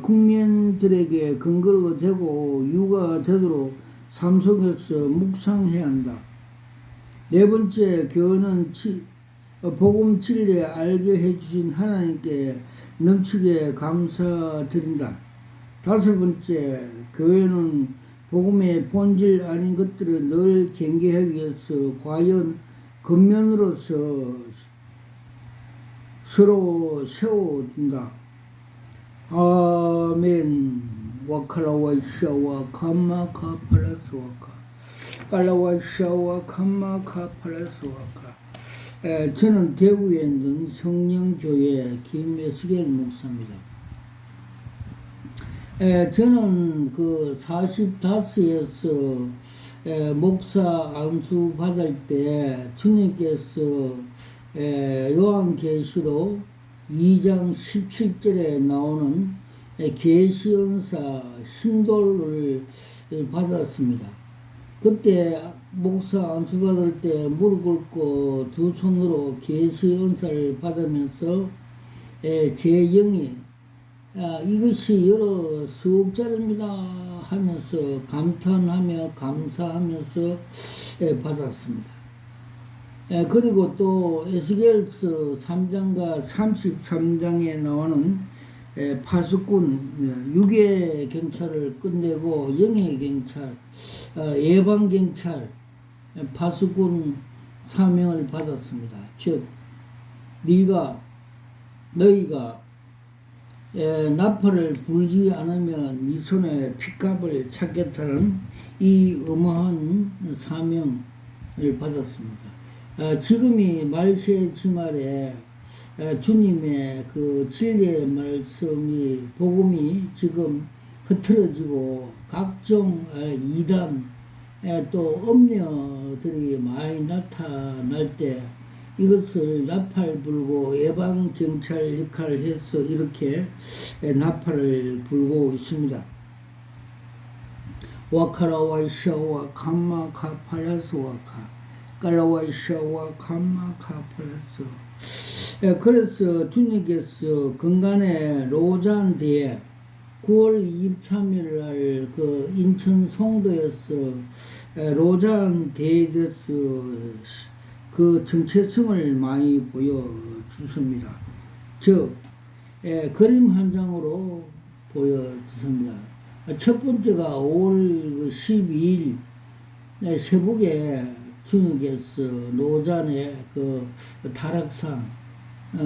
국면들에게 근거가 되고 유가 되도록 삶 속에서 묵상해야 한다. 네 번째, 교회는 복음 진리에 알게 해주신 하나님께 넘치게 감사드린다. 다섯 번째, 교회는 복음의 본질 아닌 것들을 늘 경계하기 위해서 과연 겉면으로서 서로 세워준다. 아멘. 와카라와이샤와 카마카팔라스와카 깔라와이샤와 카마카팔라스와카. 저는 대구에 있는 성령교회 김예수길 목사입니다. 저는 그 45에서 목사 안수 받을 때 주님께서 요한계시록 2장 17절에 나오는 계시언사 신도를 받았습니다. 그때 목사 안수 받을 때 무릎 꿇고 두 손으로 계시언사를 받으면서 제 영이 이것이 여러 수억짜리입니다 하면서 감탄하며 감사하면서 받았습니다. 그리고 또 에스겔서 3장과 33장에 나오는 파수꾼 육의 경찰을 끝내고 영의 경찰, 예방 경찰, 파수꾼 사명을 받았습니다. 즉 너희가 나팔을 불지 않으면 네 손에 핏값을 찾겠다는 이 어마한 사명을 받았습니다. 지금이 말세 지말에 주님의 그 진리의 말씀이 복음이 지금 흐트러지고 각종 이단 또 음녀들이 많이 나타날 때 이것을 나팔 불고 예방 경찰 역할을 해서 이렇게 나팔을 불고 있습니다. 와카라와이샤와 감마카팔라스와카 깔라와이샤와 감마카팔라스. 그래서 주님께서 건간의 로잔대에 9월 23일 날 그 인천 송도에서 로잔대에 대해서 그 정체성을 많이 보여주십니다. 즉 그림 한 장으로 보여주십니다. 첫 번째가 5월 12일 세북에 주님께서 노잔의 그 타락상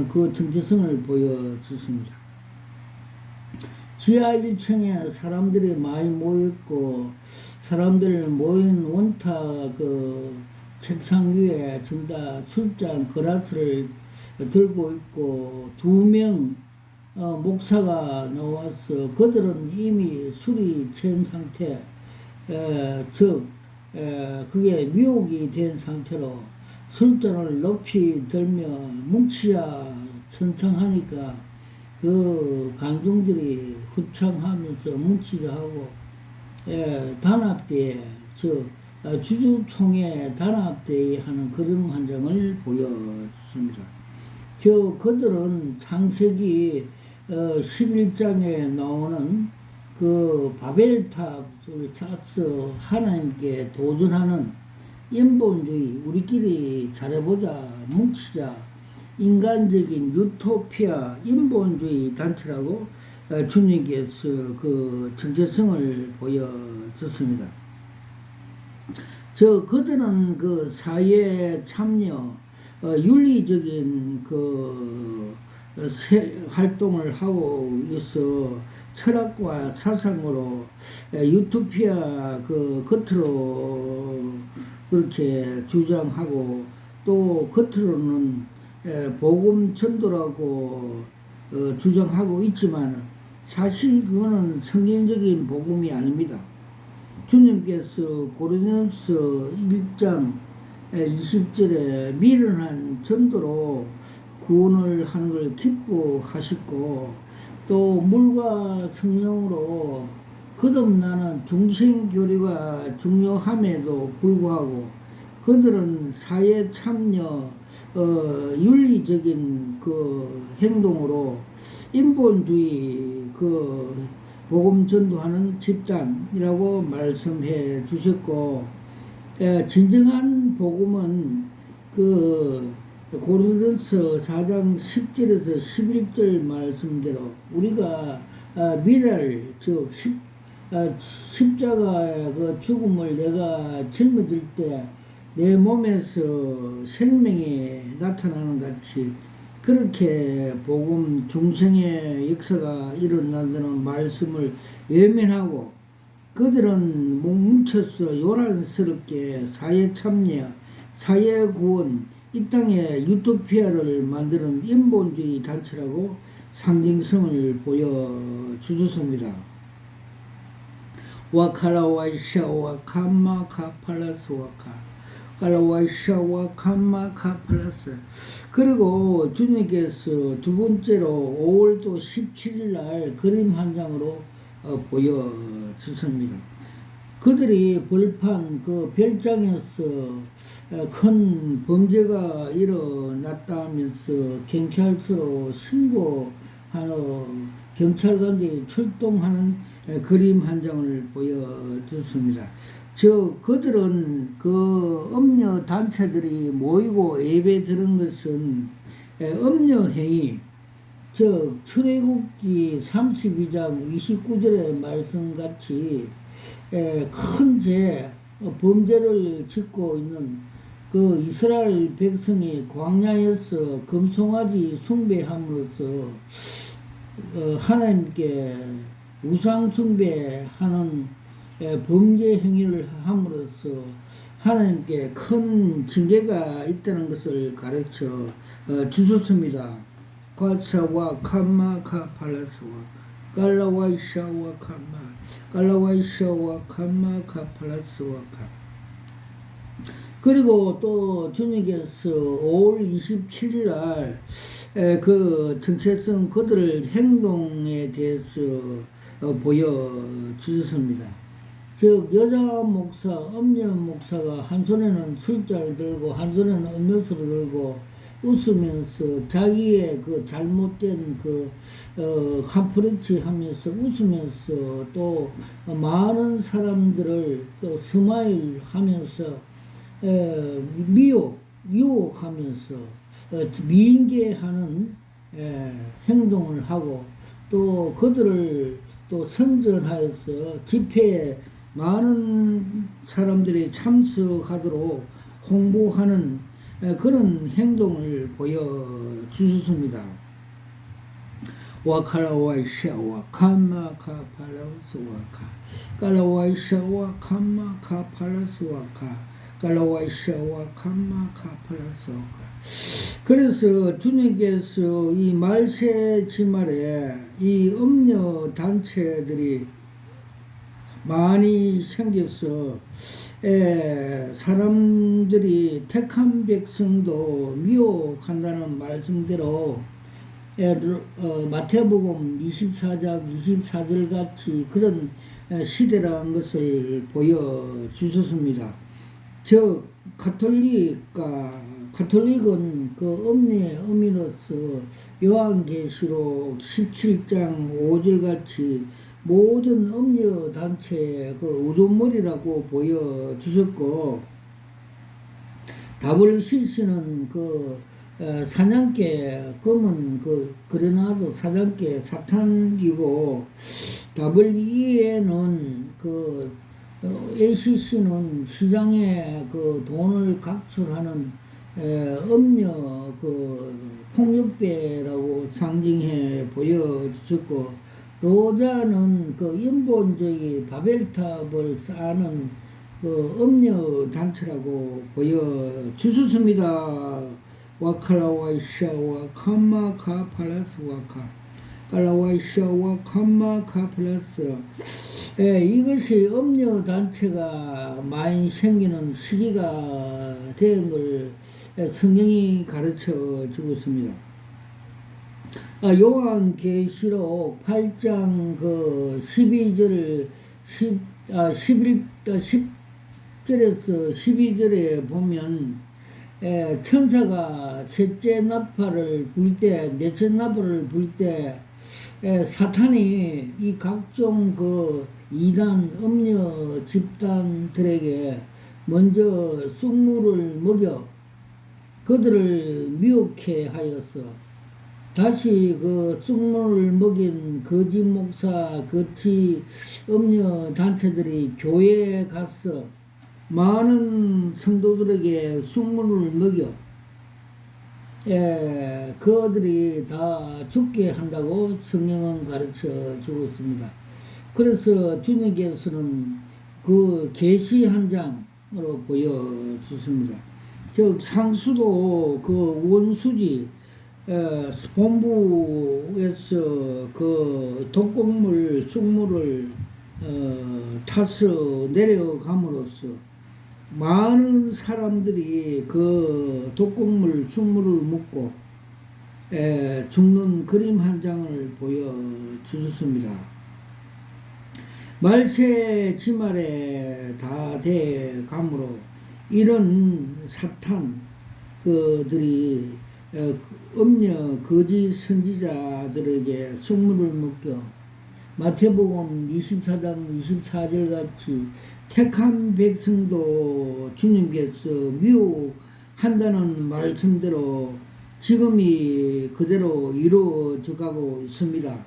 그 정체성을 보여주십니다. 지하 1층에 사람들이 많이 모였고 사람들 모인 원타 그 책상 위에 전부 다 술잔 그라스를 들고 있고 2명 목사가 나와서 그들은 이미 술이 취한 상태, 즉 그게 미혹이 된 상태로 술잔을 높이 들며 뭉치자 천창하니까 그 관중들이 후창하면서 뭉치자 하고 단합대에 즉 주주총회 단합대회 하는 그림 한 장을 보여줬습니다. 그들은 창세기 11장에 나오는 그 바벨탑을 쌓아서 하나님께 도전하는 인본주의, 우리끼리 잘해보자, 뭉치자, 인간적인 유토피아, 인본주의 단체라고 주님께서 그 정체성을 보여줬습니다. 그들은 그 사회 참여, 윤리적인 그 활동을 하고 있어 철학과 사상으로 유토피아 그 겉으로 그렇게 주장하고 또 겉으로는 복음 전도라고 주장하고 있지만 사실 그거는 성경적인 복음이 아닙니다. 주님께서 고린도서 1장 20절에 미련한 전도로 구원을 하는 걸 기뻐하시고 또 물과 성령으로 거듭나는 중생교류가 중요함에도 불구하고 그들은 사회 참여 윤리적인 그 행동으로 인본주의 그 복음 전도하는 집단이라고 말씀해 주셨고 진정한 복음은 그 고린도서 4장 10절에서 11절 말씀대로 우리가 미랄 즉 십자가의 그 죽음을 내가 짊어질 때 내 몸에서 생명이 나타나는 같이 그렇게 복음 중생의 역사가 일어난다는 말씀을 외면하고 그들은 뭉쳐서 요란스럽게 사회 참여, 사회 구원, 이 땅에 유토피아를 만드는 인본주의 단체라고 상징성을 보여주셨습니다. 와카라와이샤와 캄마카 팔라스 와카 깔라와이샤와 캄마카 팔라스. 그리고 주님께서 두 번째로 5월도 17일 날 그림 한 장으로 보여주십니다. 그들이 벌판 그 별장에서 큰 범죄가 일어났다면서 경찰서로 신고하는 경찰관들이 출동하는 그림 한 장을 보여줬습니다. 그들은 그 음녀 단체들이 모이고 예배 드린 것은 음녀 행위, 출애굽기 32장 29절의 말씀같이 큰 범죄를 짓고 있는 그 이스라엘 백성이 광야에서 금송아지 숭배함으로써 하나님께 우상 숭배하는 범죄 행위를 함으로써 하나님께 큰 징계가 있다는 것을 가르쳐 주셨습니다. 과차와 캄마카 팔라스와 깔라와이샤와 캄마카 팔라스와카. 그리고 또 주님께서 5월 27일 날 그 정체성 그들의 행동에 대해서 보여주셨습니다. 즉 여자 목사, 음녀 목사가 한 손에는 술잔을 들고 한 손에는 음료수를 들고 웃으면서 자기의 그 잘못된 카프레치 하면서 웃으면서 또 많은 사람들을 또 스마일 하면서 유혹하면서 미인계하는 행동을 하고 또 그들을 또 선전하여서 집회에 많은 사람들이 참석하도록 홍보하는 그런 행동을 보여주셨습니다. 와카라와이샤와 캄마카 팔라스와카 깔라와이샤와 캄마카 팔라스와카 깔라와이샤와 캄마카 팔라스와카. 그래서 주님께서 이 말세 지말에 이 음녀 단체들이 많이 생겨서 사람들이 택한 백성도 미혹한다는 말씀대로 마태복음 24장 24절 같이 그런 시대라는 것을 보여주셨습니다. 즉 가톨릭은 그 음녀의 의미로서 요한계시록 17장 5절 같이 모든 음녀 단체의 그 우두머리라고 보여주셨고, WCC는 그 사냥개 검은 그레나드 사냥개 사탄이고, WEA는 ACC는 시장에 그 돈을 각출하는 음녀 폭력배라고 상징해 보여주셨고, 로자는 연본적인 바벨탑을 쌓는 음녀 단체라고 보여주셨습니다. 와칼라와이샤와 캄마카 팔라스와카 칼라와이샤와 캄마카 팔라스. 이것이 음녀 단체가 많이 생기는 시기가 된 걸 성경이 가르쳐 주고 있습니다. 요한계시록 8장 10절에서 12절에 보면 천사가 셋째 나팔을 불 때, 넷째 나팔을 불 때 사탄이 이 각종 이단 음녀 집단들에게 먼저 쑥물을 먹여 그들을 미혹해 하였어. 다시 쑥물을 먹인 거짓 목사, 거짓 음녀 단체들이 교회에 가서 많은 성도들에게 쑥물을 먹여 그들이 다 죽게 한다고 성경은 가르쳐 주고 있습니다. 그래서 주님께서는 계시 한 장으로 보여주십니다. 즉 상수도 원수지 본부에서 독극물 쑥물을 타서 내려감으로써 많은 사람들이 그 독극물 순물을 먹고 죽는 그림 한 장을 보여주셨습니다. 말세 지말에 다 돼 가므로 이런 사탄 그들이 음녀 거짓 선지자들에게 순물을 먹겨 마태복음 24장 24절 같이 택한 백성도 주님께서 미혹한다는 말씀대로 지금이 그대로 이루어져 가고 있습니다.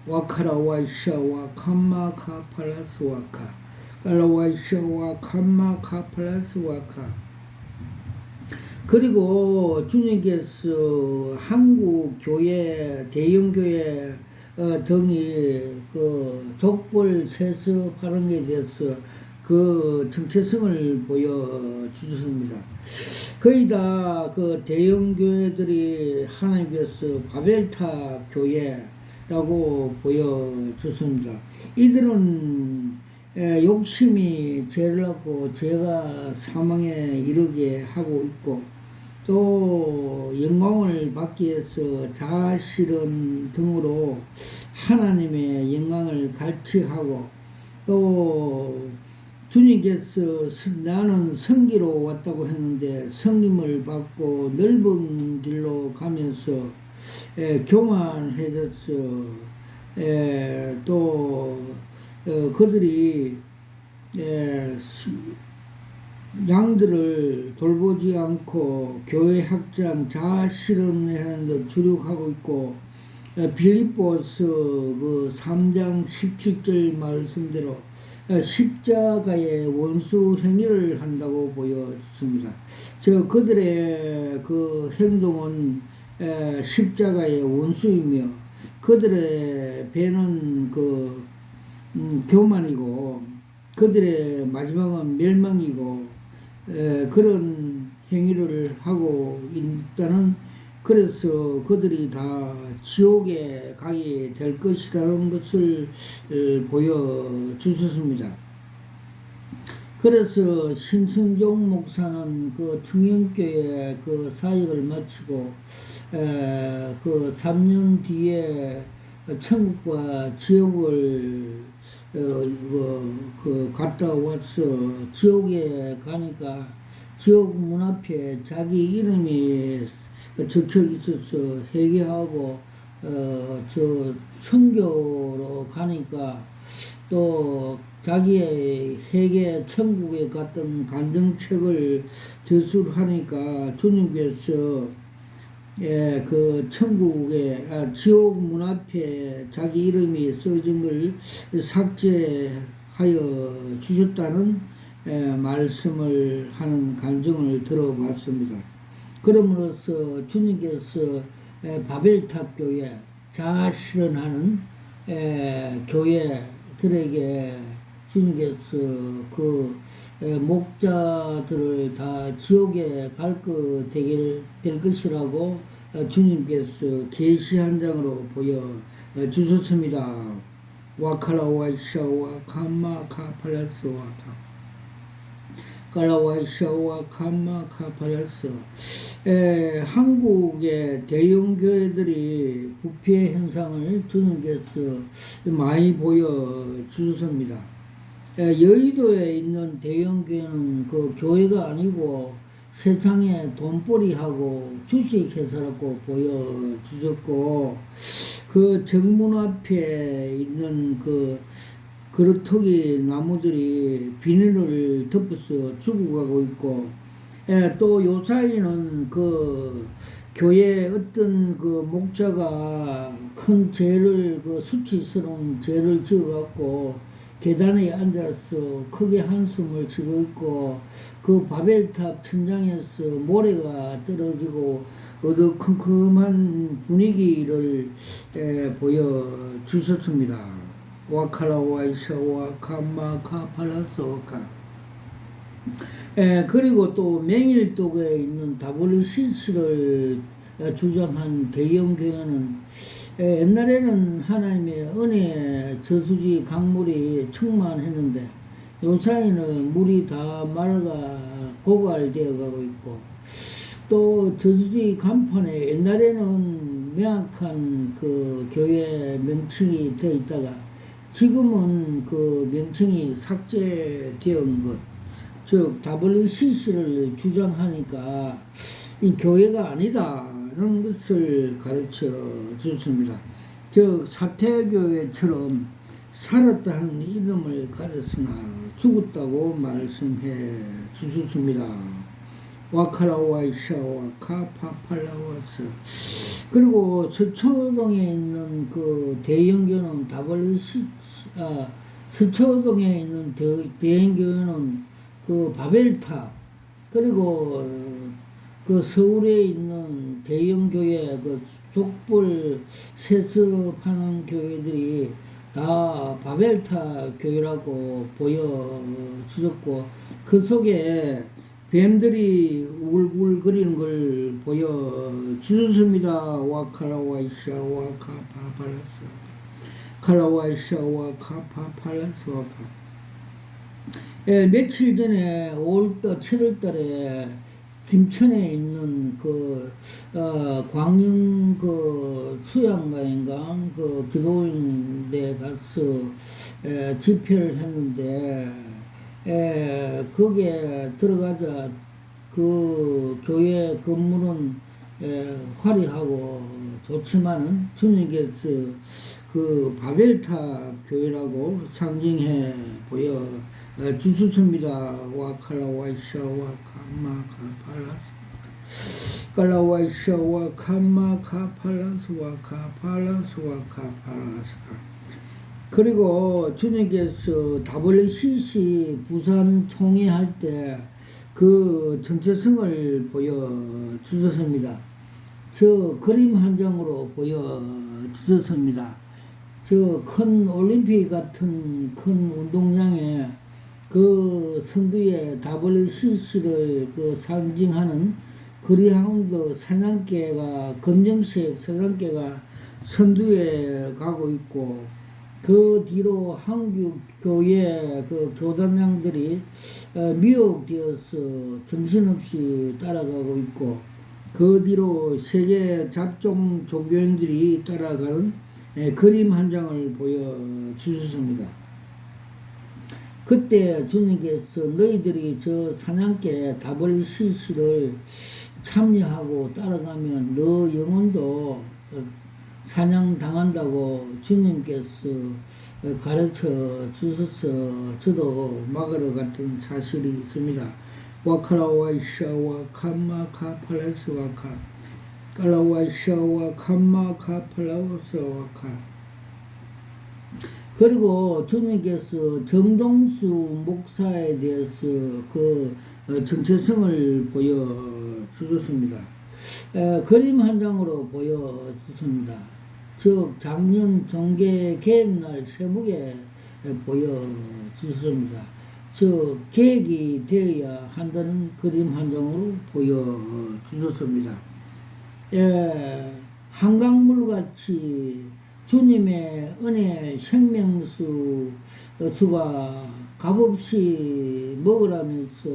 와카라 와이샤와 캄마카 팔라스 와카 깔라와이샤와 캄마카 팔라스 와카. 그리고 주님께서 한국 교회, 대형 교회 등이 그 족벌 세습하는 것에 대해서 그 정체성을 보여주셨습니다. 거의 다 그 대형 교회들이 하나님께서 바벨탑 교회라고 보여줬습니다. 이들은 욕심이 죄를 낳고 죄가 사망에 이르게 하고 있고 또 영광을 받기 위해서 자아실현 등으로 하나님의 영광을 갈취하고 또 주님께서 나는 성기로 왔다고 했는데 성김을 받고 넓은 길로 가면서 교만해졌어. 또 그들이 양들을 돌보지 않고 교회 확장 자아실현을 하는 데 주력하고 있고 빌립보서 그 3장 17절 말씀대로 십자가의 원수 행위를 한다고 보여집니다. 그들의 그 행동은 십자가의 원수이며 그들의 배는 그 교만이고 그들의 마지막은 멸망이고 그런 행위를 하고 있다는, 그래서 그들이 다 지옥에 가게 될 것이라는 것을 보여주셨습니다. 그래서 신승종 목사는 그 충영교회 그 사역을 마치고 그 3년 뒤에 천국과 지옥을 갔다 와서 지옥에 가니까 지옥 문 앞에 자기 이름이 적혀 있어서 회개하고 저 선교로 가니까 또 자기의 회개 천국에 갔던 간증책을 저술하니까 주님께서 그 천국에 지옥 문 앞에 자기 이름이 써진 걸 삭제하여 주셨다는 말씀을 하는 간증을 들어봤습니다. 그러므로서 주님께서 바벨탑 교회, 자아실현하는 교회들에게 주님께서 그 목자들을 다 지옥에 될 것이라고 주님께서 계시 한 장으로 보여주셨습니다. 와카라와이샤와 캄마카팔라스와 깔라와이샤와 캄마카팔라스. 한국의 대형 교회들이 부패 현상을 주님께서 많이 보여주셨습니다. 여의도에 있는 대형 교회는 그 교회가 아니고 세상에 돈벌이하고 주식회사라고 보여주셨고, 그 정문 앞에 있는 그 그루터기 나무들이 비닐을 덮어서 죽어가고 있고, 또 요사이는 그 교회 어떤 그 목자가 큰 죄를, 그 수치스러운 죄를 지어갖고 계단에 앉아서 크게 한숨을 쉬고 있고, 그 바벨탑 천장에서 모래가 떨어지고 어두컴컴한 분위기를 보여주셨습니다. 와카라와이샤와 캄마카팔라스와카. 그리고 또 맹일독에 있는 WCC를 주장한 대형 교회는 옛날에는 하나님의 은혜 저수지 강물이 충만했는데 요사이는 물이 다 말아가 고갈되어 가고 있고, 또 저수지 간판에 옛날에는 명확한 그 교회 명칭이 되어 있다가 지금은 그 명칭이 삭제되어 것, 즉 WCC를 주장하니까 이 교회가 아니다는 것을 가르쳐 줬습니다. 즉 사태교회처럼 살았다는 이름을 가졌으나 죽었다고 말씀해 주셨습니다. 와카라와이샤와 카파팔라와스. 그리고 서초동에 있는 그 대형교는 서초동에 있는 대형교회는 그 바벨탑, 그리고 그 서울에 있는 대형교회 그 족불 세습하는 교회들이 다 바벨탑 교회라고 보여주셨고, 그 속에 뱀들이 우글우글거리는 걸 보여주셨습니다. 와카라와이샤 와카파팔라스, 카라와이샤 와카파팔라스 와카. 며칠 전에 5월달 7월달에 김천에 있는 광릉 수양가인가 기도원에 가서 집회를 했는데, 거기에 들어가자 그 교회 건물은 화려하고 좋지만은 주님께서 그 바벨탑 교회라고 상징해 보여 주셨습니다. 와칼라와이샤와 카마카팔라스, 칼라와이샤와 카마카팔라스와 카팔라스와 카팔라스가. 그리고 주님께서 WCC 부산 총회할 때 그 정체성을 보여주셨습니다. 저 그림 한 장으로 보여주셨습니다. 저 큰 올림픽 같은 큰 운동장에 그 선두에 WCC를 그 상징하는 그리하운드 사냥개가, 검정색 사냥개가 선두에 가고 있고, 그 뒤로 한국 교회 그 교단장들이 미혹되어서 정신없이 따라가고 있고, 그 뒤로 세계 잡종 종교인들이 따라가는 그림 한 장을 보여주셨습니다. 그때 주님께서 너희들이 저 사냥개 WCC를 참여하고 따라가면 너 영혼도 사냥당한다고 주님께서 가르쳐 주셔서 저도 막으러 갔던 사실이 있습니다. 와카라와이샤와 캄마카팔라스와카, 깔라와이샤와 캄마카팔라스와카. 그리고 주님께서 정동수 목사에 대해서 그 정체성을 보여주셨습니다. 그림 한 장으로 보여주셨습니다. 즉 작년 종교 개혁날 새벽에 보여주셨습니다. 즉 계획이 되어야 한다는 그림 한 장으로 보여주셨습니다. 한강물같이 주님의 은혜 생명수가 값없이 먹으라면서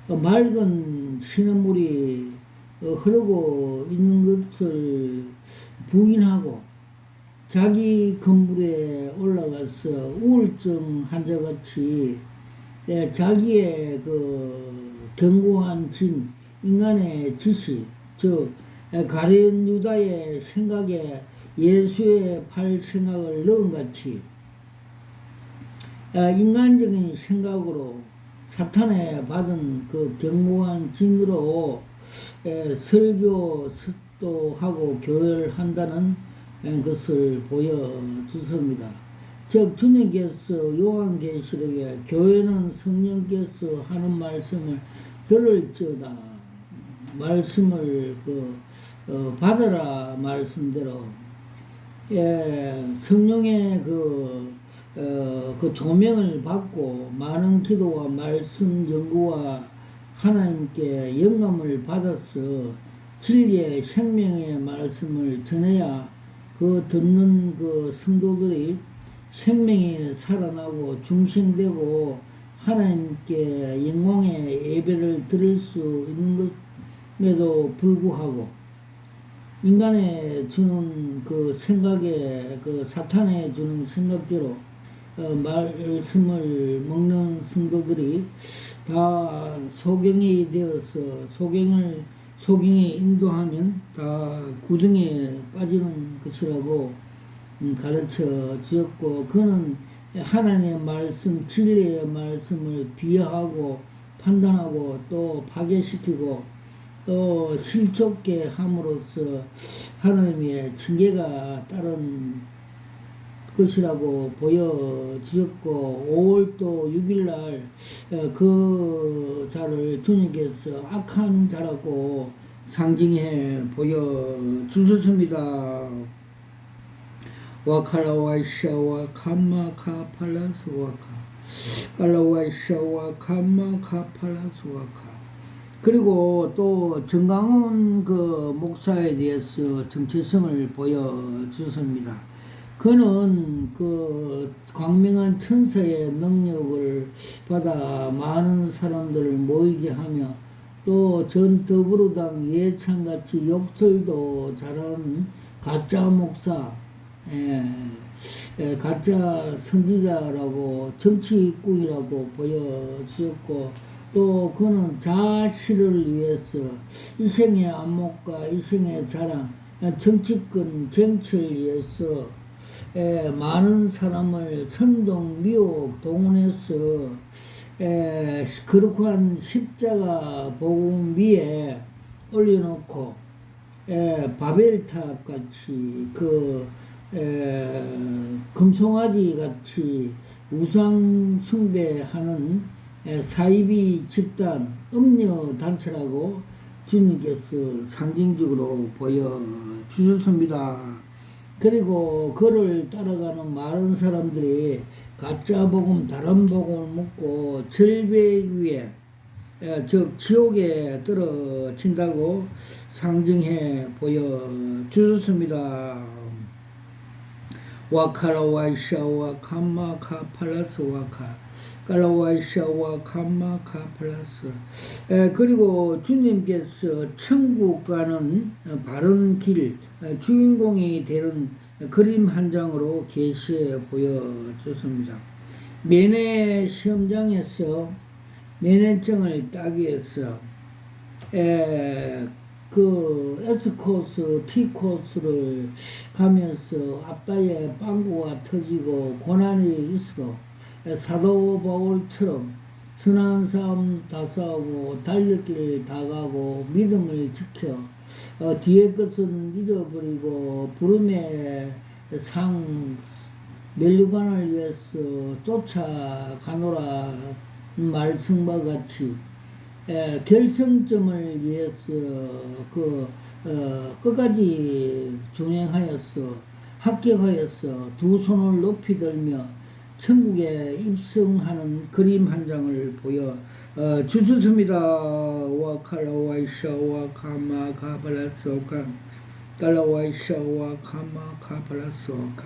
맑은 신음물이 흐르고 있는 것을 부인하고 자기 건물에 올라가서 우울증 환자같이 자기의 그 견고한 진, 인간의 지식, 즉 가룟 유다의 생각에 예수의 팔 생각을 넣은 같이 인간적인 생각으로 사탄에 받은 그 견고한 진으로 설교, 습도하고 교회를 한다는 것을 보여주십니다. 즉 주님께서 요한계시록에 교회는 성령께서 하는 말씀을 들을지어다 말씀을 받아라 말씀대로 성령의 그 조명을 받고 많은 기도와 말씀 연구와 하나님께 영감을 받아서 진리의 생명의 말씀을 전해야 그 듣는 그 성도들이 생명이 살아나고 중생되고 하나님께 영광의 예배를 드릴 수 있는 것에도 불구하고 인간의 주는 그 생각에 그 사탄의 주는 생각대로 말씀을 먹는 성도들이 다 소경이 되어서 소경에 인도하면 다 구덩이에 빠지는 것이라고 가르쳐 주었고, 그는 하나님의 말씀, 진리의 말씀을 비하하고 판단하고 또 파괴시키고 또 실족게 함으로써 하나님의 징계가 따른 것이라고 보여주었고, 5월도 6일날 그 자를 주님께서 악한 자라고 상징해 보여주셨습니다. 와카라와이샤와 감마카 팔라스와카 칼라와이샤와 감마카 팔라스와카. 그리고 또 정강훈 그 목사에 대해서 정체성을 보여주셨습니다. 그는 그 광명한 천사의 능력을 받아 많은 사람들을 모이게 하며 또 전 더불어당 예찬같이 욕설도 잘하는 가짜 목사, 가짜 선지자라고 정치꾼이라고 보여주었고, 또 그는 자신을 위해서 이 생의 안목과 이 생의 자랑, 정치권 정치를 위해서 많은 사람을 선동 미혹 동원해서 거룩한 십자가 복음 위에 올려놓고 바벨탑 같이 그 금송아지 같이 우상 숭배하는 사이비 집단 음녀 단체라고 주님께서 상징적으로 보여주셨습니다. 그리고 그를 따라가는 많은 사람들이 가짜 복음, 다른 복음을 묻고 절벽 위에, 즉 지옥에 떨어진다고 상징해 보여주셨습니다. 와카라와이샤와 감마카 팔라스 와카 깔라와이샤와 감마카 플러스. 그리고 주님께서 천국 가는 바른 길 주인공이 되는 그림 한 장으로 계시해 보여줬습니다. 면회 시험장에서 면회증을 따기 위해서 그 S코스, T코스를 가면서 앞다에 빵꾸가 터지고 고난이 있어 사도 바울처럼 선한 싸움 다 싸우고 달렸길 다 가고 믿음을 지켜 뒤에 것은 잊어버리고 부름의 상 멸류관을 위해서 쫓아가노라 말씀과 같이 결승점을 위해서 끝까지 준행하여서 합격하여서 두 손을 높이 들며 천국에 입성하는 그림 한 장을 보여 주셨습니다. 와칼라와이샤와 카마카발라소카 칼라와이샤와 카마카발라소카.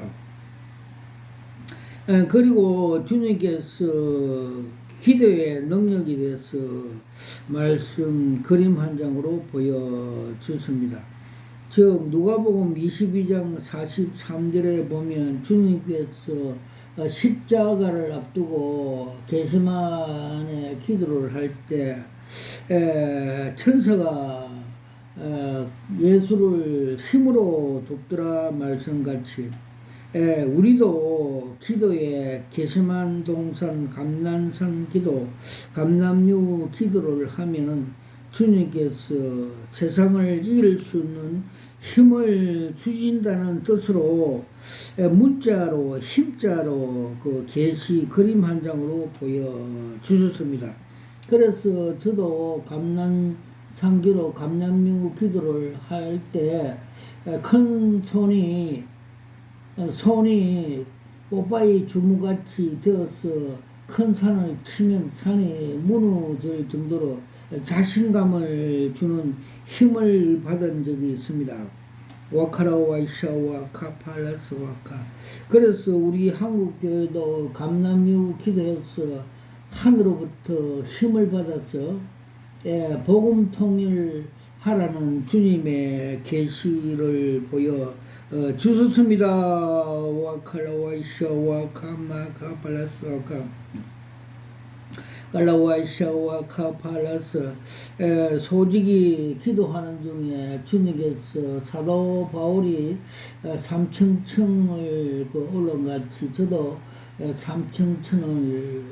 그리고 주님께서 기도의 능력에 대해서 말씀 그림 한 장으로 보여주십니다. 즉 누가복음 22장 43절에 보면 주님께서 십자가를 앞두고 겟세마네 기도를 할 때 천사가 예수를 힘으로 돕더라 말씀같이 우리도 기도에 겟세만 동산 감난산 기도 감남류 기도를 하면은 주님께서 세상을 이길 수 있는 힘을 주신다는 뜻으로 문자로 힘자로 그 계시 그림 한 장으로 보여주셨습니다. 그래서 저도 감난상기로 감남류 기도를 할 때 큰 손이 뽀빠이 주무같이 되어서 큰 산을 치면 산이 무너질 정도로 자신감을 주는 힘을 받은 적이 있습니다. 와카라와이샤와 카팔라스와카. 그래서 우리 한국교회도 감남유 기도해서 하늘로부터 힘을 받아서 복음 통일하라는 주님의 계시를 보여 주셨습니다. 와카라와이샤와 카마카팔라스와카 갈라와이샤와 카팔라스. 소직이 기도하는 중에 주님께서 사도 바울이 삼층층을 올라온 같이 저도 삼층층을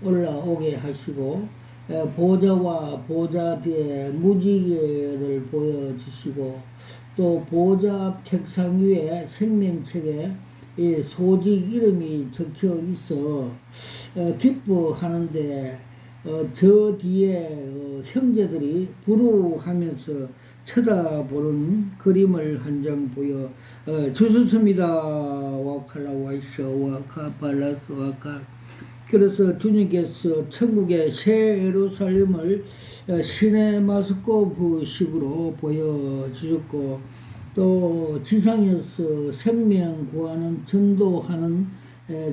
올라오게 하시고 보좌와 보좌 뒤에 무지개를 보여주시고 또 보좌 책상 위에 생명책에 이 소직 이름이 적혀 있어 기뻐하는데 저 뒤에 형제들이 부르하면서 쳐다보는 그림을 한 장 보여 주셨습니다. 와칼라와이샤와 카팔라스와카. 그래서 주님께서 천국의 새 예루살렘을 시네마스코프식으로 보여주셨고 또 지상에서 생명 구하는 전도하는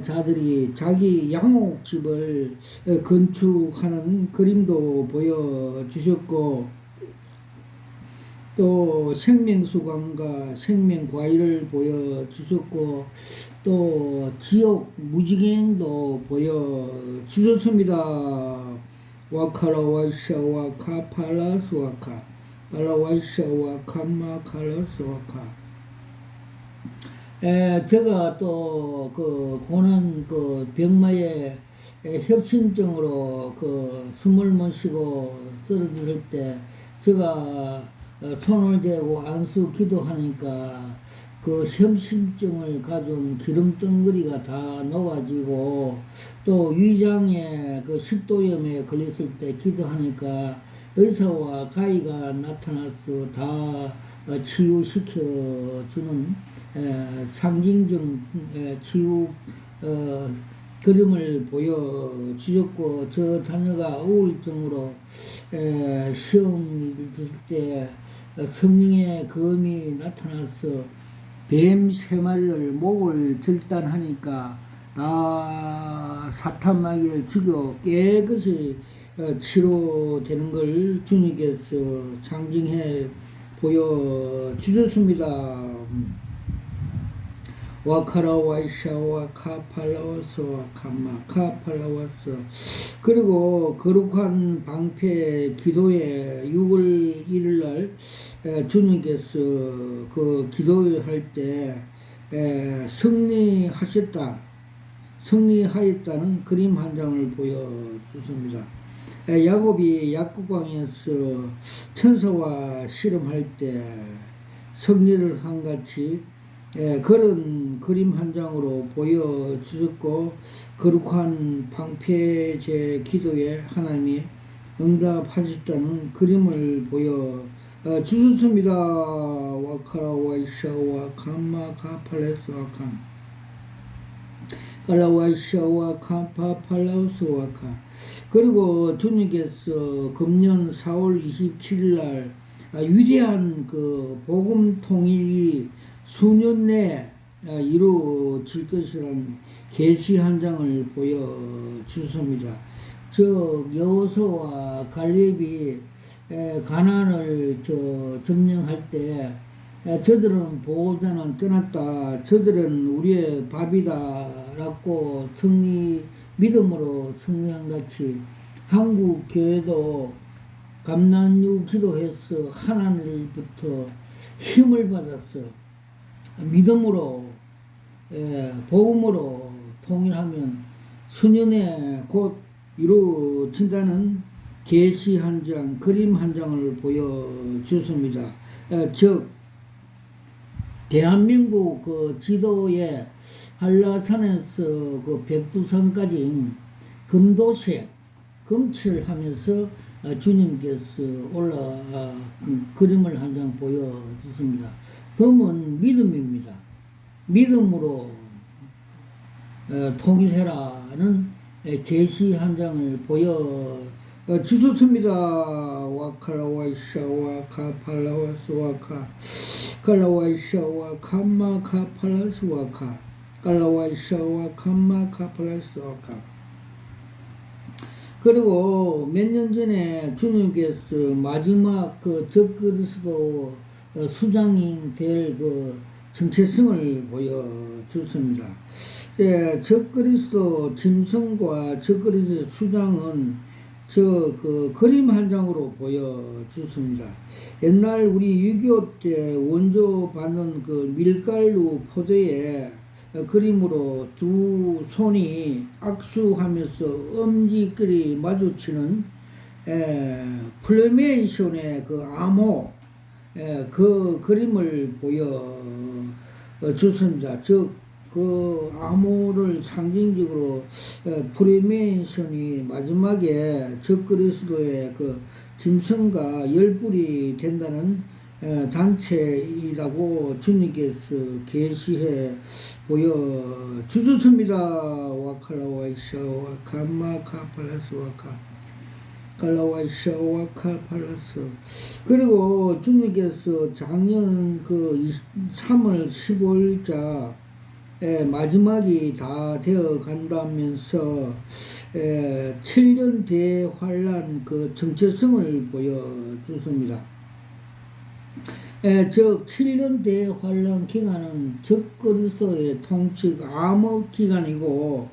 자들이 자기 양옥집을 건축하는 그림도 보여주셨고 또 생명수강과 생명과일을 보여주셨고 또 지옥 무지개도 보여주셨습니다. 와카라와이샤와 카팔라스와카 갈라와이샤와 캄마 칼라스와카. 제가 또 그 고난 그 병마에 협심증으로 그 숨을 못 쉬고 쓰러졌을 때 제가 손을 대고 안수 기도하니까 그 협심증을 가져온 기름 덩어리가 다 녹아지고 또 위장에 그 식도염에 걸렸을 때 기도하니까 의사와 가이가 나타나서 다 치유시켜주는 상징적 치유 그림을 보여주셨고 저 자녀가 우울증으로 시험을 들 때 성령의 검이 나타나서 뱀 3마리를 목을 절단하니까 사탄마귀를 죽여 깨끗이 치료되는 걸 주님께서 상징해 보여주셨습니다. 와카라와이샤와 카팔라와스와 카마 카팔라와스. 그리고 거룩한 방패 기도회 6월 1일 날 주님께서 그 기도할 때 승리하였다는 그림 한 장을 보여주십니다. 야곱이 약국강에서 천사와 씨름할 때 승리를 한 같이 그런 그림 한 장으로 보여주셨고 거룩한 방패제 기도에 하나님이 응답하셨다는 그림을 보여주셨습니다. 와카라와이샤와 캄마 카팔레스와카 갈라와이샤와 카파팔라우스와카. 그리고 주님께서 금년 4월 27일 날 위대한 그 복음 통일이 수년 내에 이루어질 것이라는 계시 한 장을 보여주셨습니다. 즉 여호수아와 갈렙이 가나안을 점령할 때 저들은 보호자는 떠났다. 저들은 우리의 밥이다라고 믿음으로 승리한 같이 한국 교회도 감난유 기도해서 하나님부터 힘을 받았어. 믿음으로 복음으로 통일하면 수년에 곧 이루어진다는 계시 한 장, 그림 한 장을 보여주십니다. 즉 대한민국 그 지도에 한라산에서 그 백두산까지 금도색 금칠하면서 주님께서 그림을 한 장 보여주십니다. 금은 믿음입니다. 믿음으로 통일해라는 계시 한 장을 주소습니다. 와카라와이샤와 카팔라와스와카 칼라와이샤와 캄마카 팔라스와카 칼라와이샤와 캄마카 팔라스와카. 그리고 몇 년 전에 주님께서 마지막 그 적그리스도 수장인 될 그 정체성을 보여주십니다. 적그리스도 짐승과 적그리스도 수장은 그 그림 한 장으로 보여주십니다. 옛날 우리 6.25 때 원조 받는 그 밀가루 포대에 그림으로 두 손이 악수하면서 엄지끼리 마주치는 플레메이션의 그 암호, 그 그림을 보여줬습니다. 즉, 그 암호를 상징적으로 프리메이션이 마지막에 적그리스도의 그 짐승과 열불이 된다는 단체이라고 주님께서 계시해 보여주셨습니다. 와칼라와이샤와 감마카팔라스와카 칼라와이샤와카팔라스. 그리고 주님께서 작년 그 3월 15일자 마지막이 다 되어 간다면서 7년 대환란 그 정체성을 보여주십니다. 즉 7년 대환란 기간은 적그리스도의 통치 암흑 기간이고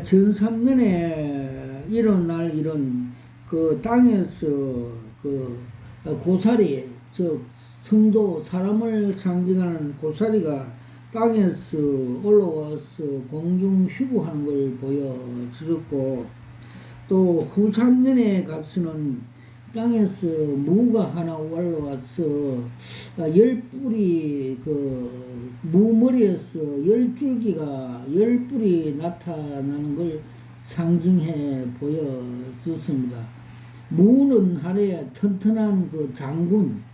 전 3년에 일어날 일은 그 땅에서 그 고사리, 즉 성도 사람을 상징하는 고사리가 땅에서 올라와서 공중 휴구하는 걸 보여주셨고, 또 후 3년에 가서는 땅에서 무가 하나 올라와서 열뿔이 그 무머리에서 열줄기가 열뿔이 나타나는 걸 상징해 보여주습니다. 무는 하나의 튼튼한 그 장군,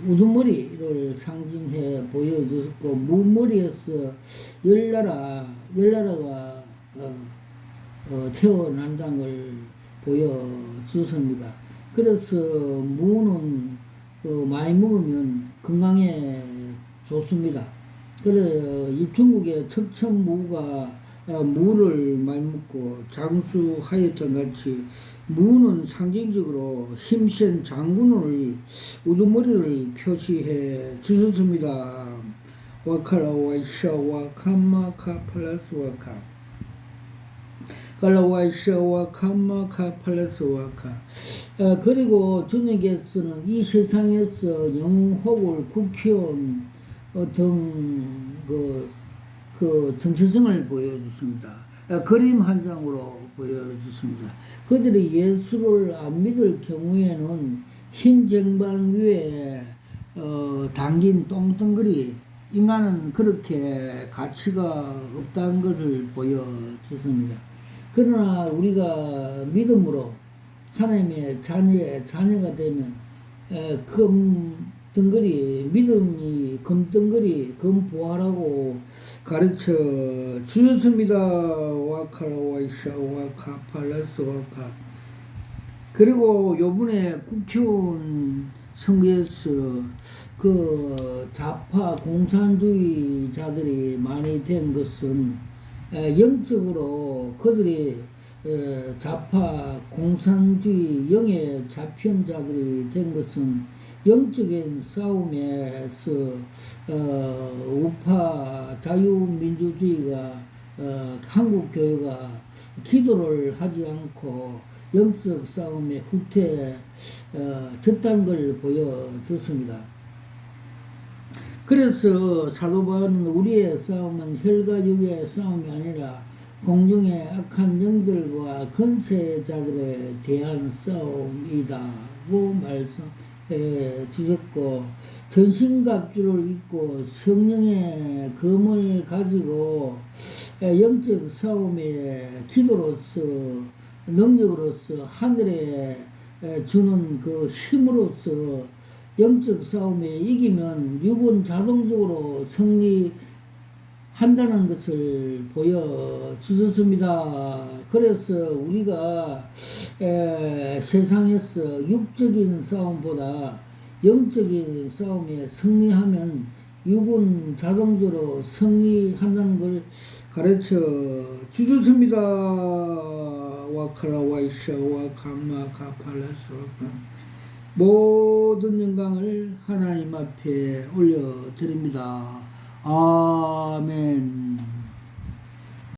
우두머리를 상징해 보여주셨고, 무머리에서 열나라가 태어난다는 걸 보여주십니다. 그래서 무는 많이 먹으면 건강에 좋습니다. 그래 중국의 척천무가 무를 많이 먹고 장수하였던 같이 무는 상징적으로 힘센 장군을 우두머리를 표시해 주셨습니다. 와카라와이샤와 캄마카팔라스와카 칼라와이샤와 캄마카팔라스와카. 그리고 주님께서는 이 세상에서 영혼복을 국혀온 어떤 그 정체성을 보여주십니다. 그림 한 장으로 보여주십니다. 그들이 예수를 안 믿을 경우에는 흰 쟁반 위에 담긴 똥덩어리, 인간은 그렇게 가치가 없다는 것을 보여주십니다. 그러나 우리가 믿음으로 하나님의 자녀가 되면 금덩어리, 믿음이 금덩어리, 금보화라고 가르쳐 주셨습니다. 와카라와이샤 와카팔라스 와카. 그리고 요번에 국회의원 선거에서 그 좌파 공산주의자들이 많이 된 것은 영적으로 그들이 좌파 공산주의 영의 좌편자들이 된 것은 영적인 싸움에서 우파 자유민주주의가 한국교회가 기도를 하지 않고 영적 싸움에 후퇴 졌다는 걸 보여줬습니다. 그래서 사도 바울은 우리의 싸움은 혈과 육의 싸움이 아니라 공중의 악한 영들과 권세자들에 대한 싸움이다고 말씀해 주셨고, 전신갑주를 입고 성령의 검을 가지고 영적 싸움의 기도로서 능력으로서 하늘에 주는 그 힘으로써 영적 싸움에 이기면 육은 자동적으로 승리한다는 것을 보여주셨습니다. 그래서 우리가 세상에서 육적인 싸움보다 영적인 싸움에 승리하면 육은 자동적으로 승리한다는 걸 가르쳐 주셨습니다. 와카라와이샤 와카마카팔라소 모든 영광을 하나님 앞에 올려드립니다. 아멘.